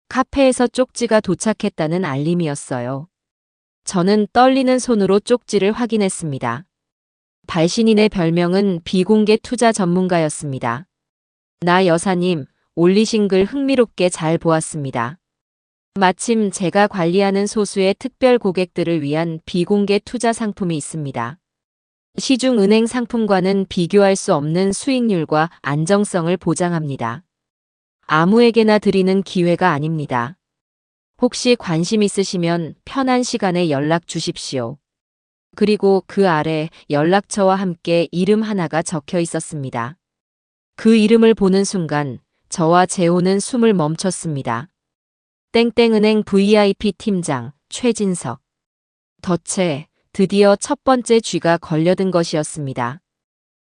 카페에서 쪽지가 도착했다는 알림이었어요. 저는 떨리는 손으로 쪽지를 확인했습니다. 발신인의 별명은 비공개 투자 전문가였습니다. 나 여사님, 올리신 글 흥미롭게 잘 보았습니다. 마침 제가 관리하는 소수의 특별 고객들을 위한 비공개 투자 상품이 있습니다. 시중은행 상품과는 비교할 수 없는 수익률과 안정성을 보장합니다. 아무에게나 드리는 기회가 아닙니다. 혹시 관심 있으시면 편한 시간에 연락 주십시오. 그리고 그 아래 연락처와 함께 이름 하나가 적혀 있었습니다. 그 이름을 보는 순간 저와 재호는 숨을 멈췄습니다. 땡땡은행 VIP 팀장 최진석. 덫에 드디어 첫 번째 쥐가 걸려든 것이었습니다.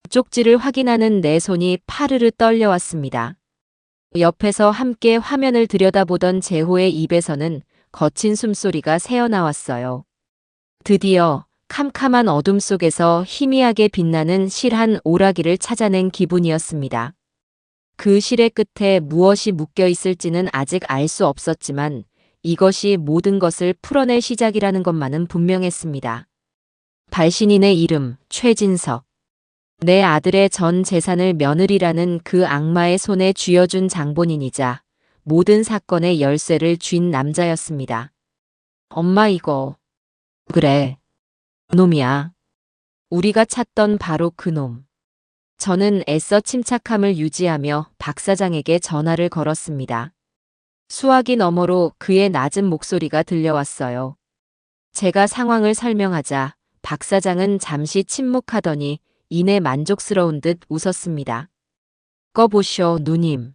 쪽지를 확인하는 내 손이 파르르 떨려왔습니다. 옆에서 함께 화면을 들여다보던 재호의 입에서는 거친 숨소리가 새어나왔어요. 드디어 캄캄한 어둠 속에서 희미하게 빛나는 실 한 오라기를 찾아낸 기분이었습니다. 그 실의 끝에 무엇이 묶여 있을지는 아직 알 수 없었지만 이것이 모든 것을 풀어낼 시작이라는 것만은 분명했습니다. 발신인의 이름 최진석. 내 아들의 전 재산을 며느리라는 그 악마의 손에 쥐어준 장본인이자 모든 사건의 열쇠를 쥔 남자였습니다. 엄마 이거. 그래. 놈이야. 우리가 찾던 바로 그 놈. 저는 애써 침착함을 유지하며 박 사장에게 전화를 걸었습니다. 수화기 너머로 그의 낮은 목소리가 들려왔어요. 제가 상황을 설명하자 박 사장은 잠시 침묵하더니 이내 만족스러운 듯 웃었습니다. 꺼보쇼 누님.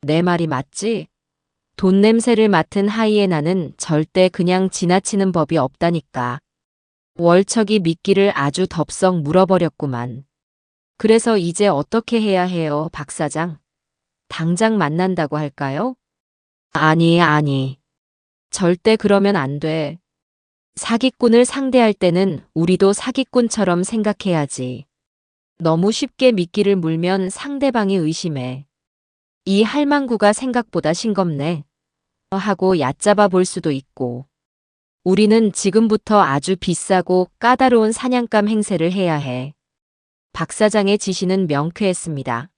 내 말이 맞지? 돈 냄새를 맡은 하이에나는 절대 그냥 지나치는 법이 없다니까. 월척이 미끼를 아주 덥석 물어버렸구만. 그래서 이제 어떻게 해야 해요, 박 사장? 당장 만난다고 할까요? 아니. 절대 그러면 안 돼. 사기꾼을 상대할 때는 우리도 사기꾼처럼 생각해야지. 너무 쉽게 미끼를 물면 상대방이 의심해. 이 할망구가 생각보다 싱겁네. 하고 얕잡아 볼 수도 있고. 우리는 지금부터 아주 비싸고 까다로운 사냥감 행세를 해야 해. 박 사장의 지시는 명쾌했습니다.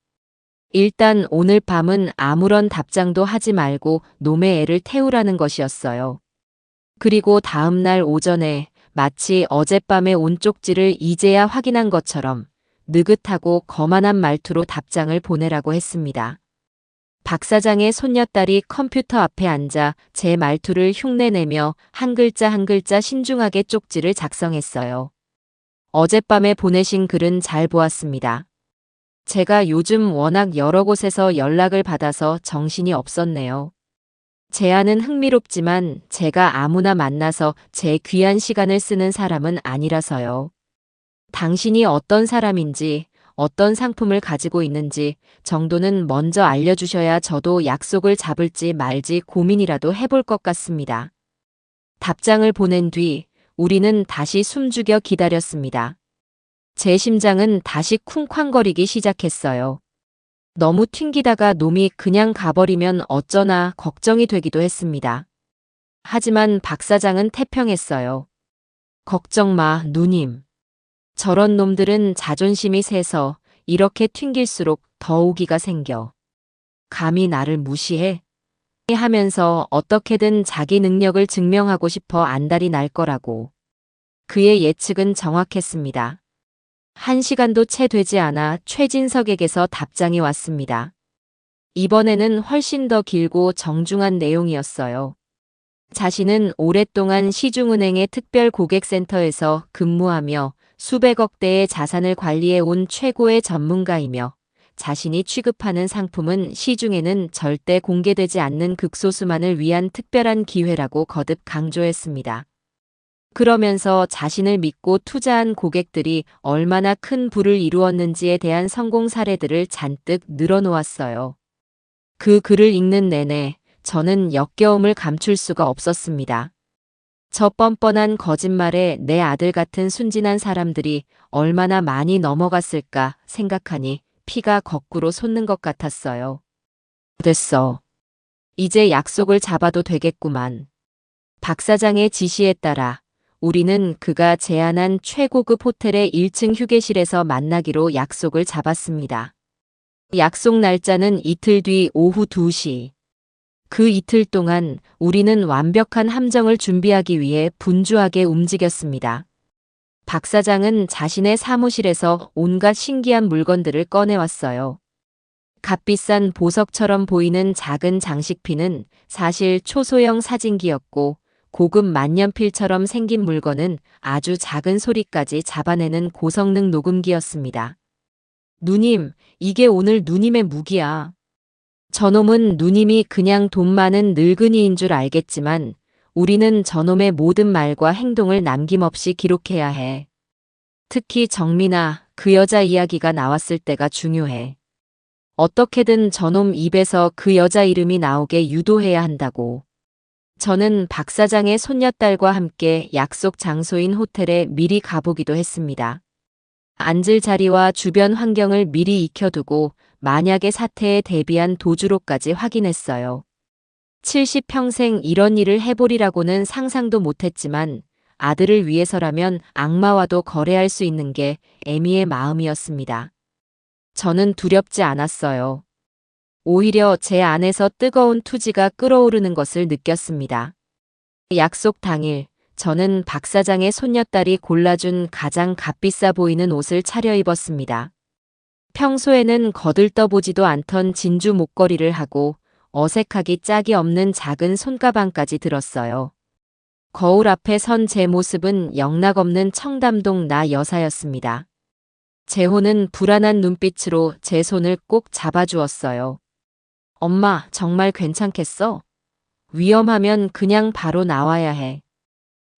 일단 오늘 밤은 아무런 답장도 하지 말고 놈의 애를 태우라는 것이었어요. 그리고 다음 날 오전에 마치 어젯밤에 온 쪽지를 이제야 확인한 것처럼 느긋하고 거만한 말투로 답장을 보내라고 했습니다. 박 사장의 손녀딸이 컴퓨터 앞에 앉아 제 말투를 흉내내며 한 글자 한 글자 신중하게 쪽지를 작성했어요. 어젯밤에 보내신 글은 잘 보았습니다. 제가 요즘 워낙 여러 곳에서 연락을 받아서 정신이 없었네요. 제안은 흥미롭지만 제가 아무나 만나서 제 귀한 시간을 쓰는 사람은 아니라서요. 당신이 어떤 사람인지, 어떤 상품을 가지고 있는지 정도는 먼저 알려주셔야 저도 약속을 잡을지 말지 고민이라도 해볼 것 같습니다. 답장을 보낸 뒤 우리는 다시 숨죽여 기다렸습니다. 제 심장은 다시 쿵쾅거리기 시작했어요. 너무 튕기다가 놈이 그냥 가버리면 어쩌나 걱정이 되기도 했습니다. 하지만 박 사장은 태평했어요. 걱정 마, 누님. 저런 놈들은 자존심이 세서 이렇게 튕길수록 더 오기가 생겨. 감히 나를 무시해? 하면서 어떻게든 자기 능력을 증명하고 싶어 안달이 날 거라고. 그의 예측은 정확했습니다. 1시간도 채 되지 않아 최진석에게서 답장이 왔습니다. 이번에는 훨씬 더 길고 정중한 내용이었어요. 자신은 오랫동안 시중은행의 특별고객센터에서 근무하며 수백억 대의 자산을 관리해 온 최고의 전문가이며 자신이 취급하는 상품은 시중에는 절대 공개되지 않는 극소수만을 위한 특별한 기회라고 거듭 강조했습니다. 그러면서 자신을 믿고 투자한 고객들이 얼마나 큰 부를 이루었는지에 대한 성공 사례들을 잔뜩 늘어놓았어요. 그 글을 읽는 내내 저는 역겨움을 감출 수가 없었습니다. 저 뻔뻔한 거짓말에 내 아들 같은 순진한 사람들이 얼마나 많이 넘어갔을까 생각하니 피가 거꾸로 솟는 것 같았어요. 됐어. 이제 약속을 잡아도 되겠구만. 박 사장의 지시에 따라 우리는 그가 제안한 최고급 호텔의 1층 휴게실에서 만나기로 약속을 잡았습니다. 약속 날짜는 이틀 뒤 오후 2시. 그 이틀 동안 우리는 완벽한 함정을 준비하기 위해 분주하게 움직였습니다. 박 사장은 자신의 사무실에서 온갖 신기한 물건들을 꺼내왔어요. 값비싼 보석처럼 보이는 작은 장식피는 사실 초소형 사진기였고 고급 만년필처럼 생긴 물건은 아주 작은 소리까지 잡아내는 고성능 녹음기였습니다. 누님, 이게 오늘 누님의 무기야. 저놈은 누님이 그냥 돈 많은 늙은이인 줄 알겠지만 우리는 저놈의 모든 말과 행동을 남김없이 기록해야 해. 특히 정민아, 그 여자 이야기가 나왔을 때가 중요해. 어떻게든 저놈 입에서 그 여자 이름이 나오게 유도해야 한다고. 저는 박 사장의 손녀딸과 함께 약속 장소인 호텔에 미리 가보기도 했습니다. 앉을 자리와 주변 환경을 미리 익혀두고 만약의 사태에 대비한 도주로까지 확인했어요. 70평생 이런 일을 해보리라고는 상상도 못했지만 아들을 위해서라면 악마와도 거래할 수 있는 게 애미의 마음이었습니다. 저는 두렵지 않았어요. 오히려 제 안에서 뜨거운 투지가 끓어오르는 것을 느꼈습니다. 약속 당일, 저는 박 사장의 손녀딸이 골라준 가장 값비싸 보이는 옷을 차려입었습니다. 평소에는 거들떠보지도 않던 진주 목걸이를 하고 어색하기 짝이 없는 작은 손가방까지 들었어요. 거울 앞에 선 제 모습은 영락없는 청담동 나 여사였습니다. 재호는 불안한 눈빛으로 제 손을 꼭 잡아주었어요. 엄마, 정말 괜찮겠어? 위험하면 그냥 바로 나와야 해.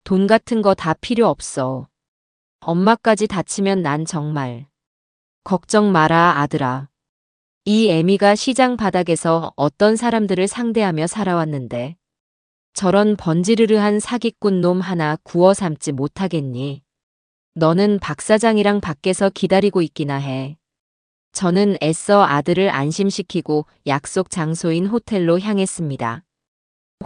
돈 같은 거 다 필요 없어. 엄마까지 다치면 난 정말. 걱정 마라, 아들아. 이 애미가 시장 바닥에서 어떤 사람들을 상대하며 살아왔는데 저런 번지르르한 사기꾼 놈 하나 구워 삶지 못하겠니? 너는 박 사장이랑 밖에서 기다리고 있기나 해. 저는 애써 아들을 안심시키고 약속 장소인 호텔로 향했습니다.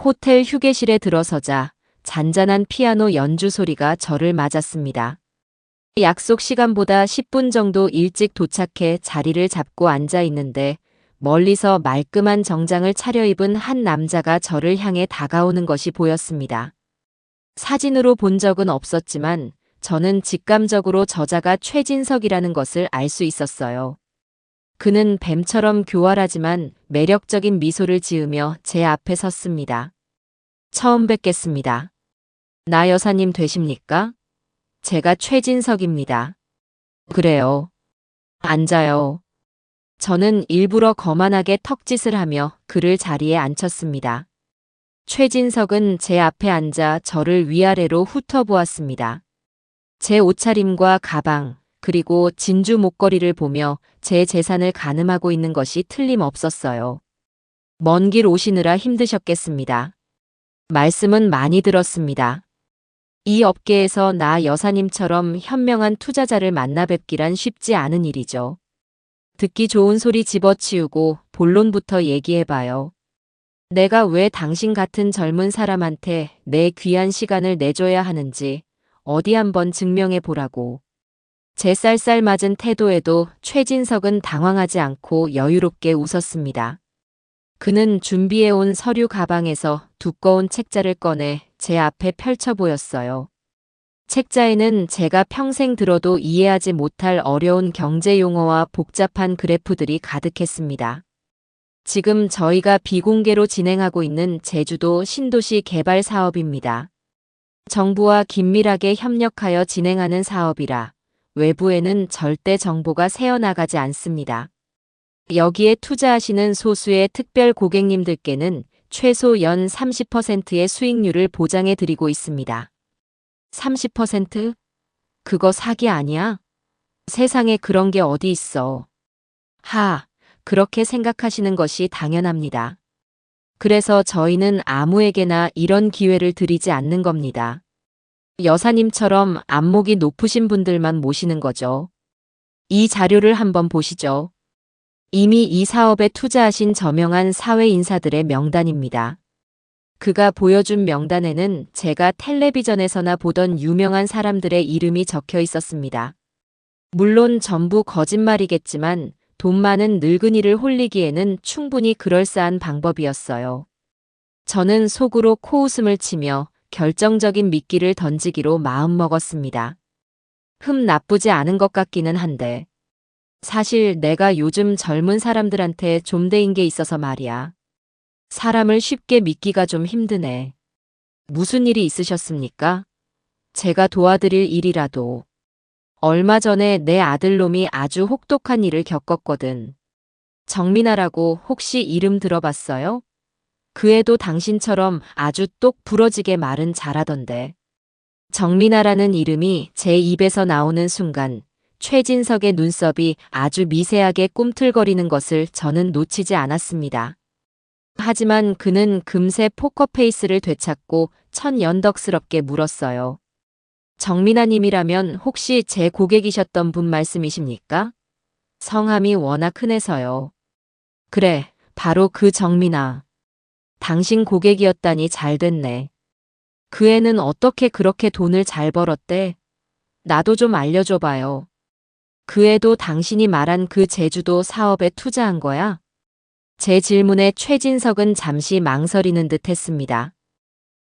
호텔 휴게실에 들어서자 잔잔한 피아노 연주 소리가 저를 맞았습니다. 약속 시간보다 10분 정도 일찍 도착해 자리를 잡고 앉아 있는데 멀리서 말끔한 정장을 차려입은 한 남자가 저를 향해 다가오는 것이 보였습니다. 사진으로 본 적은 없었지만 저는 직감적으로 저자가 최진석이라는 것을 알 수 있었어요. 그는 뱀처럼 교활하지만 매력적인 미소를 지으며 제 앞에 섰습니다. 처음 뵙겠습니다. 나 여사님 되십니까? 제가 최진석입니다. 그래요. 앉아요. 저는 일부러 거만하게 턱짓을 하며 그를 자리에 앉혔습니다. 최진석은 제 앞에 앉아 저를 위아래로 훑어보았습니다. 제 옷차림과 가방, 그리고 진주 목걸이를 보며 제 재산을 가늠하고 있는 것이 틀림없었어요. 먼 길 오시느라 힘드셨겠습니다. 말씀은 많이 들었습니다. 이 업계에서 나 여사님처럼 현명한 투자자를 만나 뵙기란 쉽지 않은 일이죠. 듣기 좋은 소리 집어치우고 본론부터 얘기해봐요. 내가 왜 당신 같은 젊은 사람한테 내 귀한 시간을 내줘야 하는지 어디 한번 증명해 보라고. 제 쌀쌀맞은 태도에도 최진석은 당황하지 않고 여유롭게 웃었습니다. 그는 준비해온 서류 가방에서 두꺼운 책자를 꺼내 제 앞에 펼쳐 보였어요. 책자에는 제가 평생 들어도 이해하지 못할 어려운 경제 용어와 복잡한 그래프들이 가득했습니다. 지금 저희가 비공개로 진행하고 있는 제주도 신도시 개발 사업입니다. 정부와 긴밀하게 협력하여 진행하는 사업이라 외부에는 절대 정보가 새어나가지 않습니다. 여기에 투자하시는 소수의 특별 고객님들께는 최소 연 30%의 수익률을 보장해 드리고 있습니다. 30%? 그거 사기 아니야? 세상에 그런 게 어디 있어. 그렇게 생각하시는 것이 당연합니다. 그래서 저희는 아무에게나 이런 기회를 드리지 않는 겁니다. 여사님처럼 안목이 높으신 분들만 모시는 거죠. 이 자료를 한번 보시죠. 이미 이 사업에 투자하신 저명한 사회 인사들의 명단입니다. 그가 보여준 명단에는 제가 텔레비전에서나 보던 유명한 사람들의 이름이 적혀 있었습니다. 물론 전부 거짓말이겠지만 돈 많은 늙은이를 홀리기에는 충분히 그럴싸한 방법이었어요. 저는 속으로 코웃음을 치며 결정적인 미끼를 던지기로 마음먹었습니다. 나쁘지 않은 것 같기는 한데. 사실 내가 요즘 젊은 사람들한테 좀 대인 게 있어서 말이야. 사람을 쉽게 믿기가 좀 힘드네. 무슨 일이 있으셨습니까? 제가 도와드릴 일이라도. 얼마 전에 내 아들놈이 아주 혹독한 일을 겪었거든. 정민아라고 혹시 이름 들어봤어요? 그 애도 당신처럼 아주 똑 부러지게 말은 잘하던데. 정민아라는 이름이 제 입에서 나오는 순간 최진석의 눈썹이 아주 미세하게 꿈틀거리는 것을 저는 놓치지 않았습니다. 하지만 그는 금세 포커페이스를 되찾고 천연덕스럽게 물었어요. 정민아님이라면 혹시 제 고객이셨던 분 말씀이십니까? 성함이 워낙 흔해서요. 그래, 바로 그 정민아. 당신 고객이었다니 잘 됐네. 그 애는 어떻게 그렇게 돈을 잘 벌었대? 나도 좀 알려줘봐요. 그 애도 당신이 말한 그 제주도 사업에 투자한 거야? 제 질문에 최진석은 잠시 망설이는 듯 했습니다.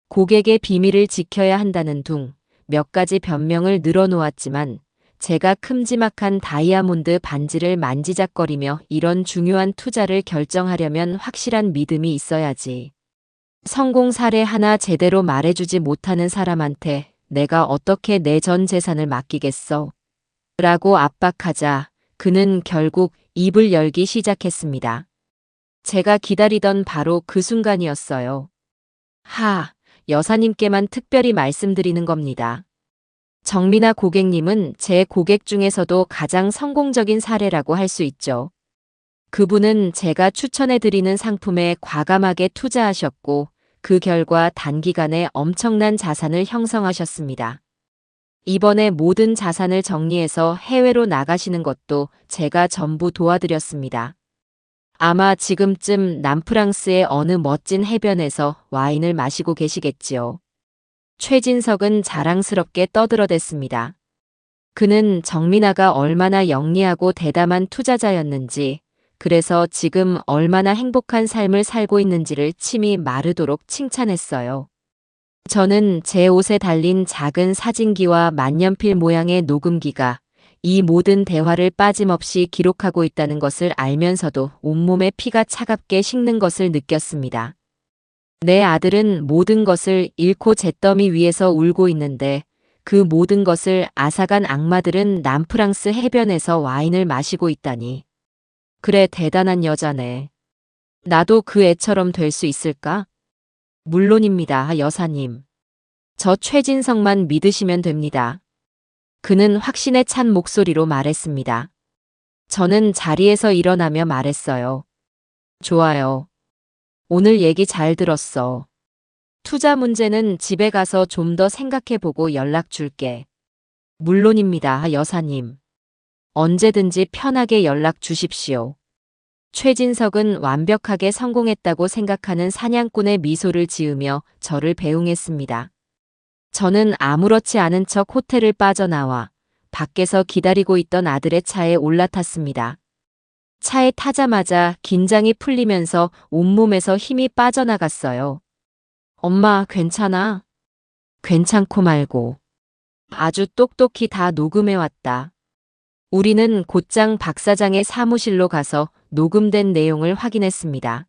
고객의 비밀을 지켜야 한다는 둥 몇 가지 변명을 늘어놓았지만 제가 큼지막한 다이아몬드 반지를 만지작거리며 이런 중요한 투자를 결정하려면 확실한 믿음이 있어야지. 성공 사례 하나 제대로 말해주지 못하는 사람한테 내가 어떻게 내 전 재산을 맡기겠어? 라고 압박하자 그는 결국 입을 열기 시작했습니다. 제가 기다리던 바로 그 순간이었어요. 여사님께만 특별히 말씀드리는 겁니다. 정민아 고객님은 제 고객 중에서도 가장 성공적인 사례라고 할 수 있죠. 그분은 제가 추천해드리는 상품에 과감하게 투자하셨고 그 결과 단기간에 엄청난 자산을 형성하셨습니다. 이번에 모든 자산을 정리해서 해외로 나가시는 것도 제가 전부 도와드렸습니다. 아마 지금쯤 남프랑스의 어느 멋진 해변에서 와인을 마시고 계시겠지요. 최진석은 자랑스럽게 떠들어댔습니다. 그는 정민아가 얼마나 영리하고 대담한 투자자였는지, 그래서 지금 얼마나 행복한 삶을 살고 있는지를 침이 마르도록 칭찬했어요. 저는 제 옷에 달린 작은 사진기와 만년필 모양의 녹음기가 이 모든 대화를 빠짐없이 기록하고 있다는 것을 알면서도 온몸에 피가 차갑게 식는 것을 느꼈습니다. 내 아들은 모든 것을 잃고 잿더미 위에서 울고 있는데 그 모든 것을 앗아간 악마들은 남프랑스 해변에서 와인을 마시고 있다니. 그래, 대단한 여자네. 나도 그 애처럼 될 수 있을까? 물론입니다, 여사님. 저 최진석만 믿으시면 됩니다. 그는 확신에 찬 목소리로 말했습니다. 저는 자리에서 일어나며 말했어요. 좋아요. 오늘 얘기 잘 들었어. 투자 문제는 집에 가서 좀 더 생각해보고 연락 줄게. 물론입니다, 여사님. 언제든지 편하게 연락 주십시오. 최진석은 완벽하게 성공했다고 생각하는 사냥꾼의 미소를 지으며 저를 배웅했습니다. 저는 아무렇지 않은 척 호텔을 빠져나와 밖에서 기다리고 있던 아들의 차에 올라탔습니다. 차에 타자마자 긴장이 풀리면서 온몸에서 힘이 빠져나갔어요. 엄마, 괜찮아? 괜찮고 말고. 아주 똑똑히 다 녹음해왔다. 우리는 곧장 박 사장의 사무실로 가서 녹음된 내용을 확인했습니다.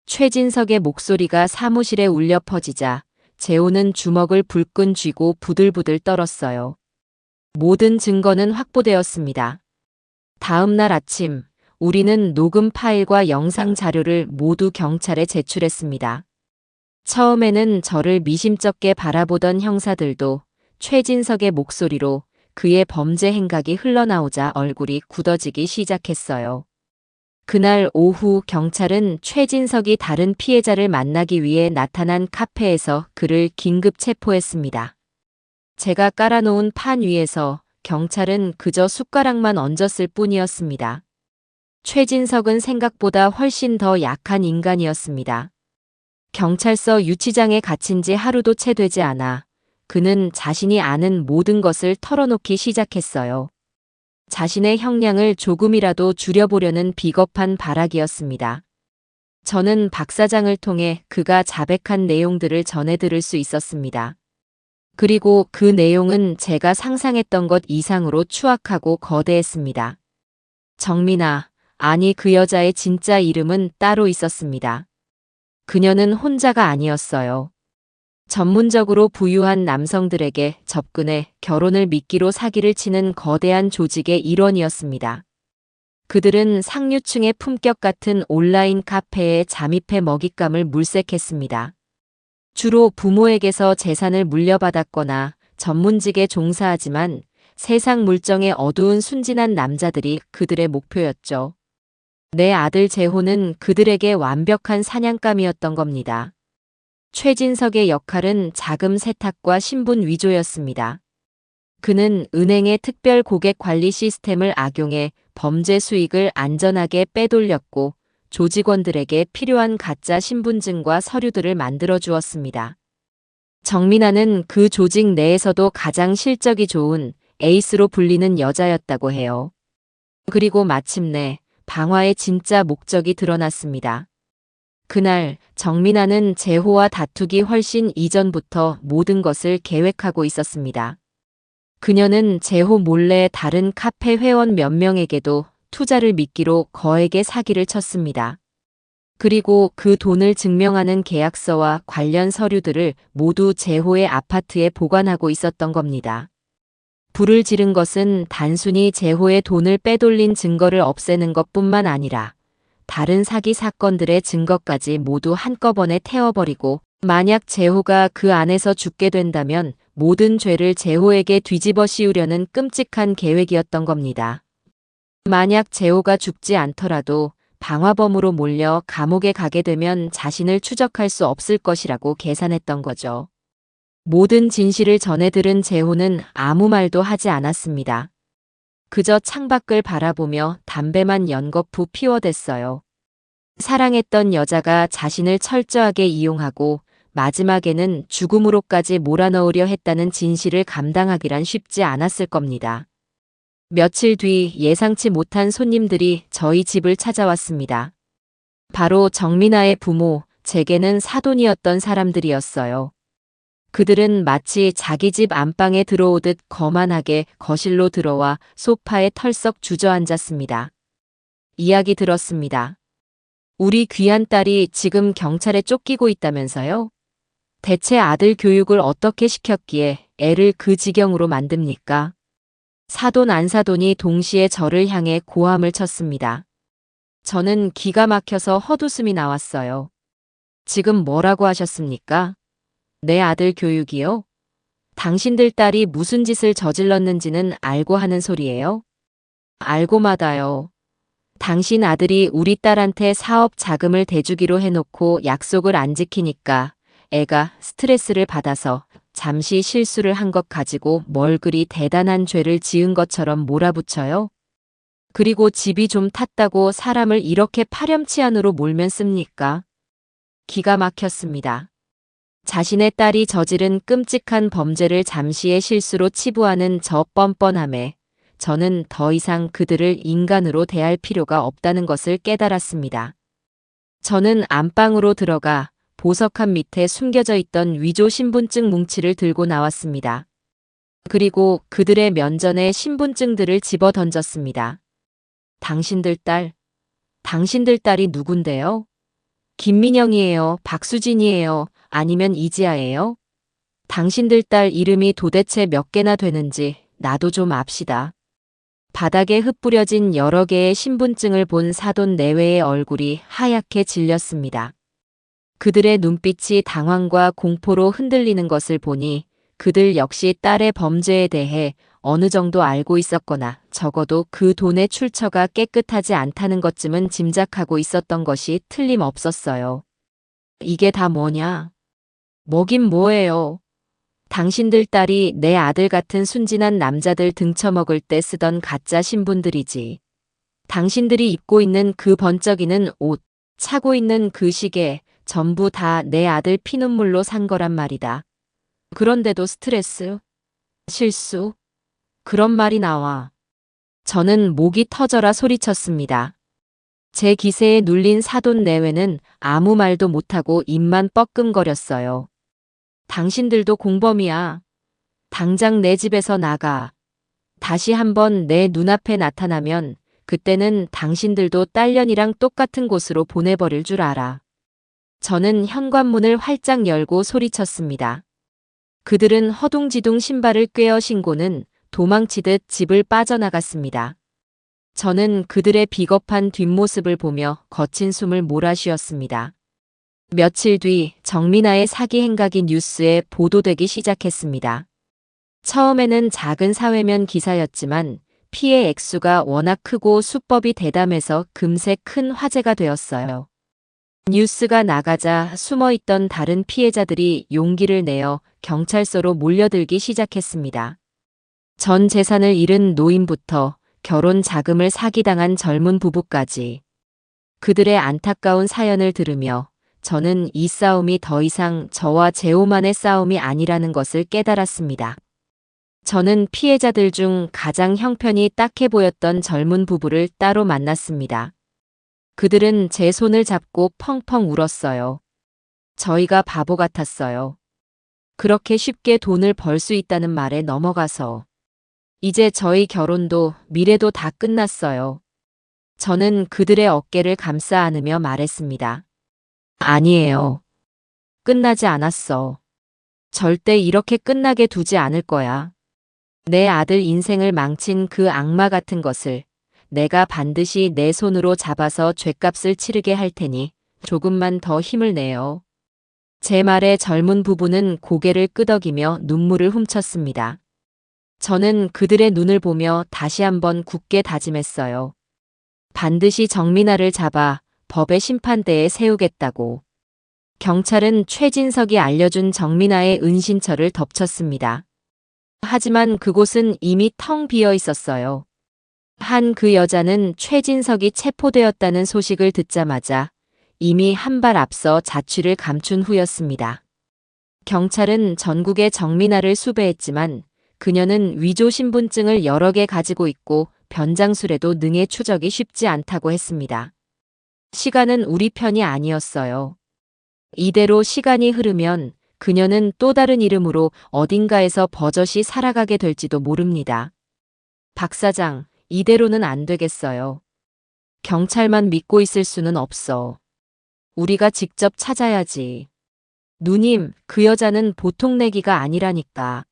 최진석의 목소리가 사무실에 울려 퍼지자 재호는 주먹을 불끈 쥐고 부들부들 떨었어요. 모든 증거는 확보되었습니다. 다음 날 아침, 우리는 녹음 파일과 영상 자료를 모두 경찰에 제출했습니다. 처음에는 저를 미심쩍게 바라보던 형사들도 최진석의 목소리로 그의 범죄 행각이 흘러나오자 얼굴이 굳어지기 시작했어요. 그날 오후 경찰은 최진석이 다른 피해자를 만나기 위해 나타난 카페에서 그를 긴급 체포했습니다. 제가 깔아놓은 판 위에서 경찰은 그저 숟가락만 얹었을 뿐이었습니다. 최진석은 생각보다 훨씬 더 약한 인간이었습니다. 경찰서 유치장에 갇힌 지 하루도 채 되지 않아 그는 자신이 아는 모든 것을 털어놓기 시작했어요. 자신의 형량을 조금이라도 줄여보려는 비겁한 발악이었습니다. 저는 박 사장을 통해 그가 자백한 내용들을 전해 들을 수 있었습니다. 그리고 그 내용은 제가 상상했던 것 이상으로 추악하고 거대했습니다. 정민아, 아니 그 여자의 진짜 이름은 따로 있었습니다. 그녀는 혼자가 아니었어요. 전문적으로 부유한 남성들에게 접근해 결혼을 미끼로 사기를 치는 거대한 조직의 일원이었습니다. 그들은 상류층의 품격 같은 온라인 카페에 잠입해 먹잇감을 물색했습니다. 주로 부모에게서 재산을 물려받았거나 전문직에 종사하지만 세상 물정의 어두운 순진한 남자들이 그들의 목표였죠. 내 아들 재호는 그들에게 완벽한 사냥감이었던 겁니다. 최진석의 역할은 자금 세탁과 신분 위조였습니다. 그는 은행의 특별 고객 관리 시스템을 악용해 범죄 수익을 안전하게 빼돌렸고 조직원들에게 필요한 가짜 신분증과 서류들을 만들어 주었습니다. 정민아는 그 조직 내에서도 가장 실적이 좋은 에이스로 불리는 여자였다고 해요. 그리고 마침내 방화의 진짜 목적이 드러났습니다. 그날 정민아는 재호와 다투기 훨씬 이전부터 모든 것을 계획하고 있었습니다. 그녀는 재호 몰래 다른 카페 회원 몇 명에게도 투자를 미끼로 거액의 사기를 쳤습니다. 그리고 그 돈을 증명하는 계약서와 관련 서류들을 모두 재호의 아파트에 보관하고 있었던 겁니다. 불을 지른 것은 단순히 재호의 돈을 빼돌린 증거를 없애는 것뿐만 아니라 다른 사기 사건들의 증거까지 모두 한꺼번에 태워버리고 만약 재호가 그 안에서 죽게 된다면 모든 죄를 재호에게 뒤집어 씌우려는 끔찍한 계획이었던 겁니다. 만약 재호가 죽지 않더라도 방화범으로 몰려 감옥에 가게 되면 자신을 추적할 수 없을 것이라고 계산했던 거죠. 모든 진실을 전해 들은 재호는 아무 말도 하지 않았습니다. 그저 창밖을 바라보며 담배만 연거푸 피워댔어요. 사랑했던 여자가 자신을 철저하게 이용하고 마지막에는 죽음으로까지 몰아넣으려 했다는 진실을 감당하기란 쉽지 않았을 겁니다. 며칠 뒤 예상치 못한 손님들이 저희 집을 찾아왔습니다. 바로 정민아의 부모, 제게는 사돈이었던 사람들이었어요. 그들은 마치 자기 집 안방에 들어오듯 거만하게 거실로 들어와 소파에 털썩 주저앉았습니다. 이야기 들었습니다. 우리 귀한 딸이 지금 경찰에 쫓기고 있다면서요? 대체 아들 교육을 어떻게 시켰기에 애를 그 지경으로 만듭니까? 사돈 안사돈이 동시에 저를 향해 고함을 쳤습니다. 저는 기가 막혀서 헛웃음이 나왔어요. 지금 뭐라고 하셨습니까? 내 아들 교육이요? 당신들 딸이 무슨 짓을 저질렀는지는 알고 하는 소리예요? 알고 마다요. 당신 아들이 우리 딸한테 사업 자금을 대주기로 해놓고 약속을 안 지키니까 애가 스트레스를 받아서 잠시 실수를 한 것 가지고 뭘 그리 대단한 죄를 지은 것처럼 몰아붙여요? 그리고 집이 좀 탔다고 사람을 이렇게 파렴치한으로 몰면 씁니까? 기가 막혔습니다. 자신의 딸이 저지른 끔찍한 범죄를 잠시의 실수로 치부하는 저 뻔뻔함에 저는 더 이상 그들을 인간으로 대할 필요가 없다는 것을 깨달았습니다. 저는 안방으로 들어가 보석함 밑에 숨겨져 있던 위조 신분증 뭉치를 들고 나왔습니다. 그리고 그들의 면전에 신분증들을 집어 던졌습니다. 당신들 딸이 누군데요? 김민영이에요? 박수진이에요? 아니면 이지아예요? 당신들 딸 이름이 도대체 몇 개나 되는지 나도 좀 압시다. 바닥에 흩뿌려진 여러 개의 신분증을 본 사돈 내외의 얼굴이 하얗게 질렸습니다. 그들의 눈빛이 당황과 공포로 흔들리는 것을 보니 그들 역시 딸의 범죄에 대해 어느 정도 알고 있었거나 적어도 그 돈의 출처가 깨끗하지 않다는 것쯤은 짐작하고 있었던 것이 틀림없었어요. 이게 다 뭐냐? 뭐긴 뭐예요. 당신들 딸이 내 아들 같은 순진한 남자들 등쳐먹을 때 쓰던 가짜 신분들이지. 당신들이 입고 있는 그 번쩍이는 옷, 차고 있는 그 시계, 전부 다 내 아들 피눈물로 산 거란 말이다. 그런데도 스트레스, 실수, 그런 말이 나와. 저는 목이 터져라 소리쳤습니다. 제 기세에 눌린 사돈 내외는 아무 말도 못하고 입만 뻐끔거렸어요. 당신들도 공범이야. 당장 내 집에서 나가. 다시 한번 내 눈앞에 나타나면 그때는 당신들도 딸년이랑 똑같은 곳으로 보내버릴 줄 알아. 저는 현관문을 활짝 열고 소리쳤습니다. 그들은 허둥지둥 신발을 꿰어 신고는 도망치듯 집을 빠져나갔습니다. 저는 그들의 비겁한 뒷모습을 보며 거친 숨을 몰아쉬었습니다. 며칠 뒤 정민아의 사기 행각이 뉴스에 보도되기 시작했습니다. 처음에는 작은 사회면 기사였지만 피해 액수가 워낙 크고 수법이 대담해서 금세 큰 화제가 되었어요. 뉴스가 나가자 숨어있던 다른 피해자들이 용기를 내어 경찰서로 몰려들기 시작했습니다. 전 재산을 잃은 노인부터 결혼 자금을 사기당한 젊은 부부까지. 그들의 안타까운 사연을 들으며 저는 이 싸움이 더 이상 저와 제오만의 싸움이 아니라는 것을 깨달았습니다. 저는 피해자들 중 가장 형편이 딱해 보였던 젊은 부부를 따로 만났습니다. 그들은 제 손을 잡고 펑펑 울었어요. 저희가 바보 같았어요. 그렇게 쉽게 돈을 벌 수 있다는 말에 넘어가서. 이제 저희 결혼도 미래도 다 끝났어요. 저는 그들의 어깨를 감싸 안으며 말했습니다. 아니에요. 끝나지 않았어. 절대 이렇게 끝나게 두지 않을 거야. 내 아들 인생을 망친 그 악마 같은 것을 내가 반드시 내 손으로 잡아서 죗값을 치르게 할 테니 조금만 더 힘을 내요. 제 말에 젊은 부부는 고개를 끄덕이며 눈물을 훔쳤습니다. 저는 그들의 눈을 보며 다시 한번 굳게 다짐했어요. 반드시 정민아를 잡아 법의 심판대에 세우겠다고. 경찰은 최진석이 알려준 정민아의 은신처를 덮쳤습니다. 하지만 그곳은 이미 텅 비어 있었어요. 한 그 여자는 최진석이 체포되었다는 소식을 듣자마자 이미 한 발 앞서 자취를 감춘 후였습니다. 경찰은 전국의 정민아를 수배했지만 그녀는 위조 신분증을 여러 개 가지고 있고 변장술에도 능해 추적이 쉽지 않다고 했습니다. 시간은 우리 편이 아니었어요. 이대로 시간이 흐르면 그녀는 또 다른 이름으로 어딘가에서 버젓이 살아가게 될지도 모릅니다. 박 사장, 이대로는 안 되겠어요. 경찰만 믿고 있을 수는 없어. 우리가 직접 찾아야지. 누님, 그 여자는 보통 내기가 아니라니까.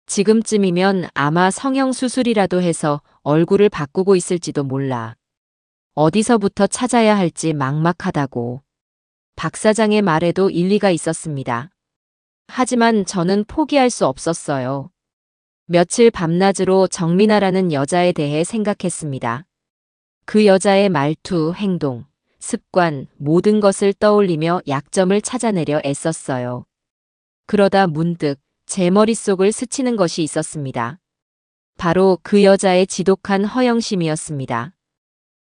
지금쯤이면 아마 성형수술이라도 해서 얼굴을 바꾸고 있을지도 몰라. 어디서부터 찾아야 할지 막막하다고. 박 사장의 말에도 일리가 있었습니다. 하지만 저는 포기할 수 없었어요. 며칠 밤낮으로 정민아라는 여자에 대해 생각했습니다. 그 여자의 말투, 행동, 습관, 모든 것을 떠올리며 약점을 찾아내려 애썼어요. 그러다 문득 제 머릿속을 스치는 것이 있었습니다. 바로 그 여자의 지독한 허영심이었습니다.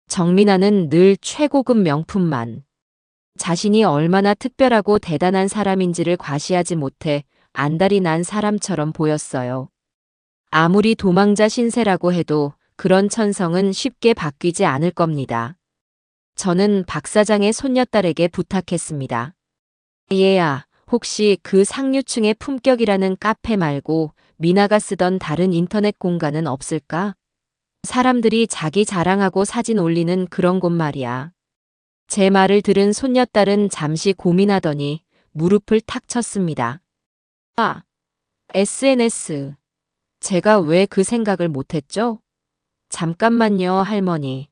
정민아는 늘 최고급 명품만, 자신이 얼마나 특별하고 대단한 사람인지를 과시하지 못해 안달이 난 사람처럼 보였어요. 아무리 도망자 신세라고 해도 그런 천성은 쉽게 바뀌지 않을 겁니다. 저는 박 사장의 손녀딸에게 부탁했습니다. 얘야, 혹시 그 상류층의 품격이라는 카페 말고 미나가 쓰던 다른 인터넷 공간은 없을까? 사람들이 자기 자랑하고 사진 올리는 그런 곳 말이야. 제 말을 들은 손녀딸은 잠시 고민하더니 무릎을 탁 쳤습니다. 아, SNS. 제가 왜 그 생각을 못했죠? 잠깐만요, 할머니.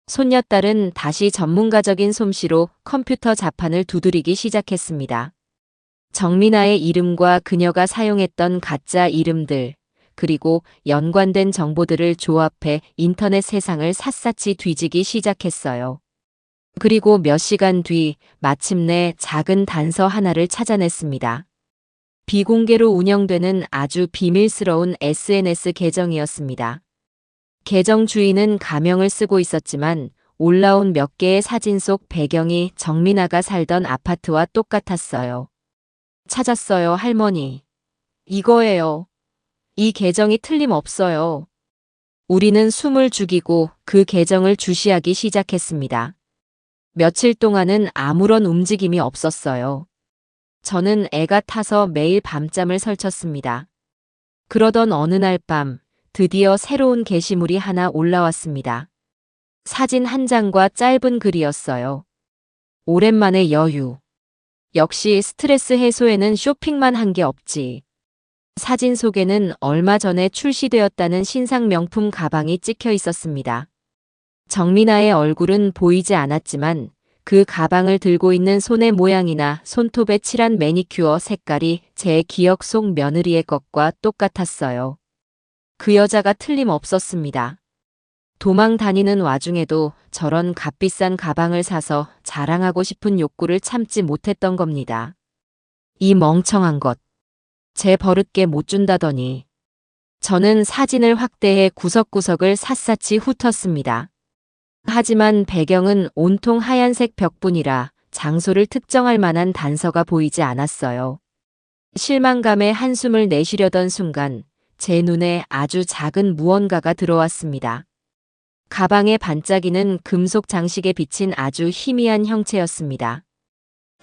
손녀딸은 다시 전문가적인 솜씨로 컴퓨터 자판을 두드리기 시작했습니다. 정민아의 이름과 그녀가 사용했던 가짜 이름들, 그리고 연관된 정보들을 조합해 인터넷 세상을 샅샅이 뒤지기 시작했어요. 그리고 몇 시간 뒤 마침내 작은 단서 하나를 찾아냈습니다. 비공개로 운영되는 아주 비밀스러운 SNS 계정이었습니다. 계정 주인은 가명을 쓰고 있었지만 올라온 몇 개의 사진 속 배경이 정민아가 살던 아파트와 똑같았어요. 찾았어요, 할머니. 이거예요. 이 계정이 틀림없어요. 우리는 숨을 죽이고 그 계정을 주시하기 시작했습니다. 며칠 동안은 아무런 움직임이 없었어요. 저는 애가 타서 매일 밤잠을 설쳤습니다. 그러던 어느 날 밤, 드디어 새로운 게시물이 하나 올라왔습니다. 사진 한 장과 짧은 글이었어요. 오랜만에 여유. 역시 스트레스 해소에는 쇼핑만 한 게 없지. 사진 속에는 얼마 전에 출시되었다는 신상 명품 가방이 찍혀 있었습니다. 정민아의 얼굴은 보이지 않았지만 그 가방을 들고 있는 손의 모양이나 손톱에 칠한 매니큐어 색깔이 제 기억 속 며느리의 것과 똑같았어요. 그 여자가 틀림없었습니다. 도망 다니는 와중에도 저런 값비싼 가방을 사서 자랑하고 싶은 욕구를 참지 못했던 겁니다. 이 멍청한 것. 제 버릇게 못 준다더니. 저는 사진을 확대해 구석구석을 샅샅이 훑었습니다. 하지만 배경은 온통 하얀색 벽뿐이라 장소를 특정할 만한 단서가 보이지 않았어요. 실망감에 한숨을 내쉬려던 순간 제 눈에 아주 작은 무언가가 들어왔습니다. 가방의 반짝이는 금속 장식에 비친 아주 희미한 형체였습니다.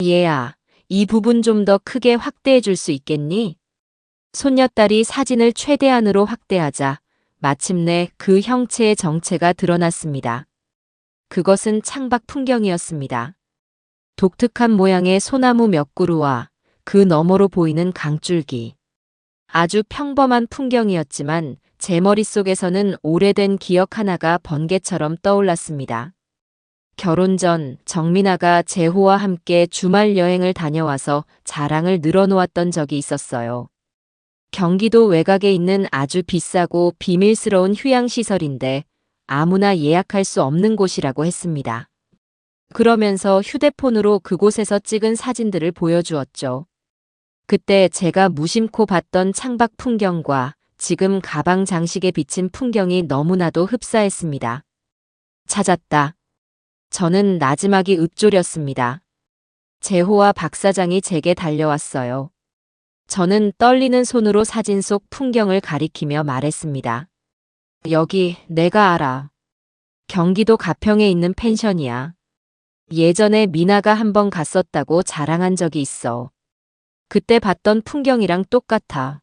얘야, 이 부분 좀 더 크게 확대해 줄 수 있겠니? 손녀딸이 사진을 최대한으로 확대하자 마침내 그 형체의 정체가 드러났습니다. 그것은 창밖 풍경이었습니다. 독특한 모양의 소나무 몇 그루와 그 너머로 보이는 강줄기. 아주 평범한 풍경이었지만 제 머릿속에서는 오래된 기억 하나가 번개처럼 떠올랐습니다. 결혼 전 정민아가 재호와 함께 주말 여행을 다녀와서 자랑을 늘어놓았던 적이 있었어요. 경기도 외곽에 있는 아주 비싸고 비밀스러운 휴양시설인데 아무나 예약할 수 없는 곳이라고 했습니다. 그러면서 휴대폰으로 그곳에서 찍은 사진들을 보여주었죠. 그때 제가 무심코 봤던 창밖 풍경과 지금 가방 장식에 비친 풍경이 너무나도 흡사했습니다. 찾았다. 저는 나지막이 읊조렸습니다. 재호와 박 사장이 제게 달려왔어요. 저는 떨리는 손으로 사진 속 풍경을 가리키며 말했습니다. 여기 내가 알아. 경기도 가평에 있는 펜션이야. 예전에 미나가 한번 갔었다고 자랑한 적이 있어. 그때 봤던 풍경이랑 똑같아.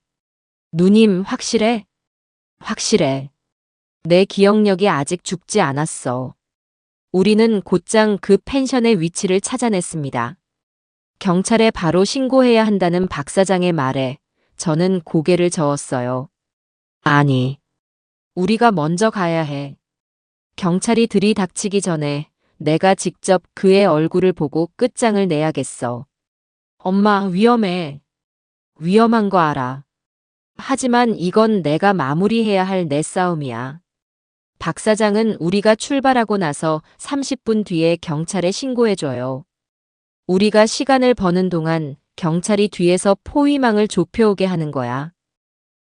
누님, 확실해? 확실해. 내 기억력이 아직 죽지 않았어. 우리는 곧장 그 펜션의 위치를 찾아냈습니다. 경찰에 바로 신고해야 한다는 박 사장의 말에 저는 고개를 저었어요. 아니, 우리가 먼저 가야 해. 경찰이 들이닥치기 전에 내가 직접 그의 얼굴을 보고 끝장을 내야겠어. 엄마, 위험해. 위험한 거 알아. 하지만 이건 내가 마무리해야 할 내 싸움이야. 박 사장은 우리가 출발하고 나서 30분 뒤에 경찰에 신고해줘요. 우리가 시간을 버는 동안 경찰이 뒤에서 포위망을 좁혀오게 하는 거야.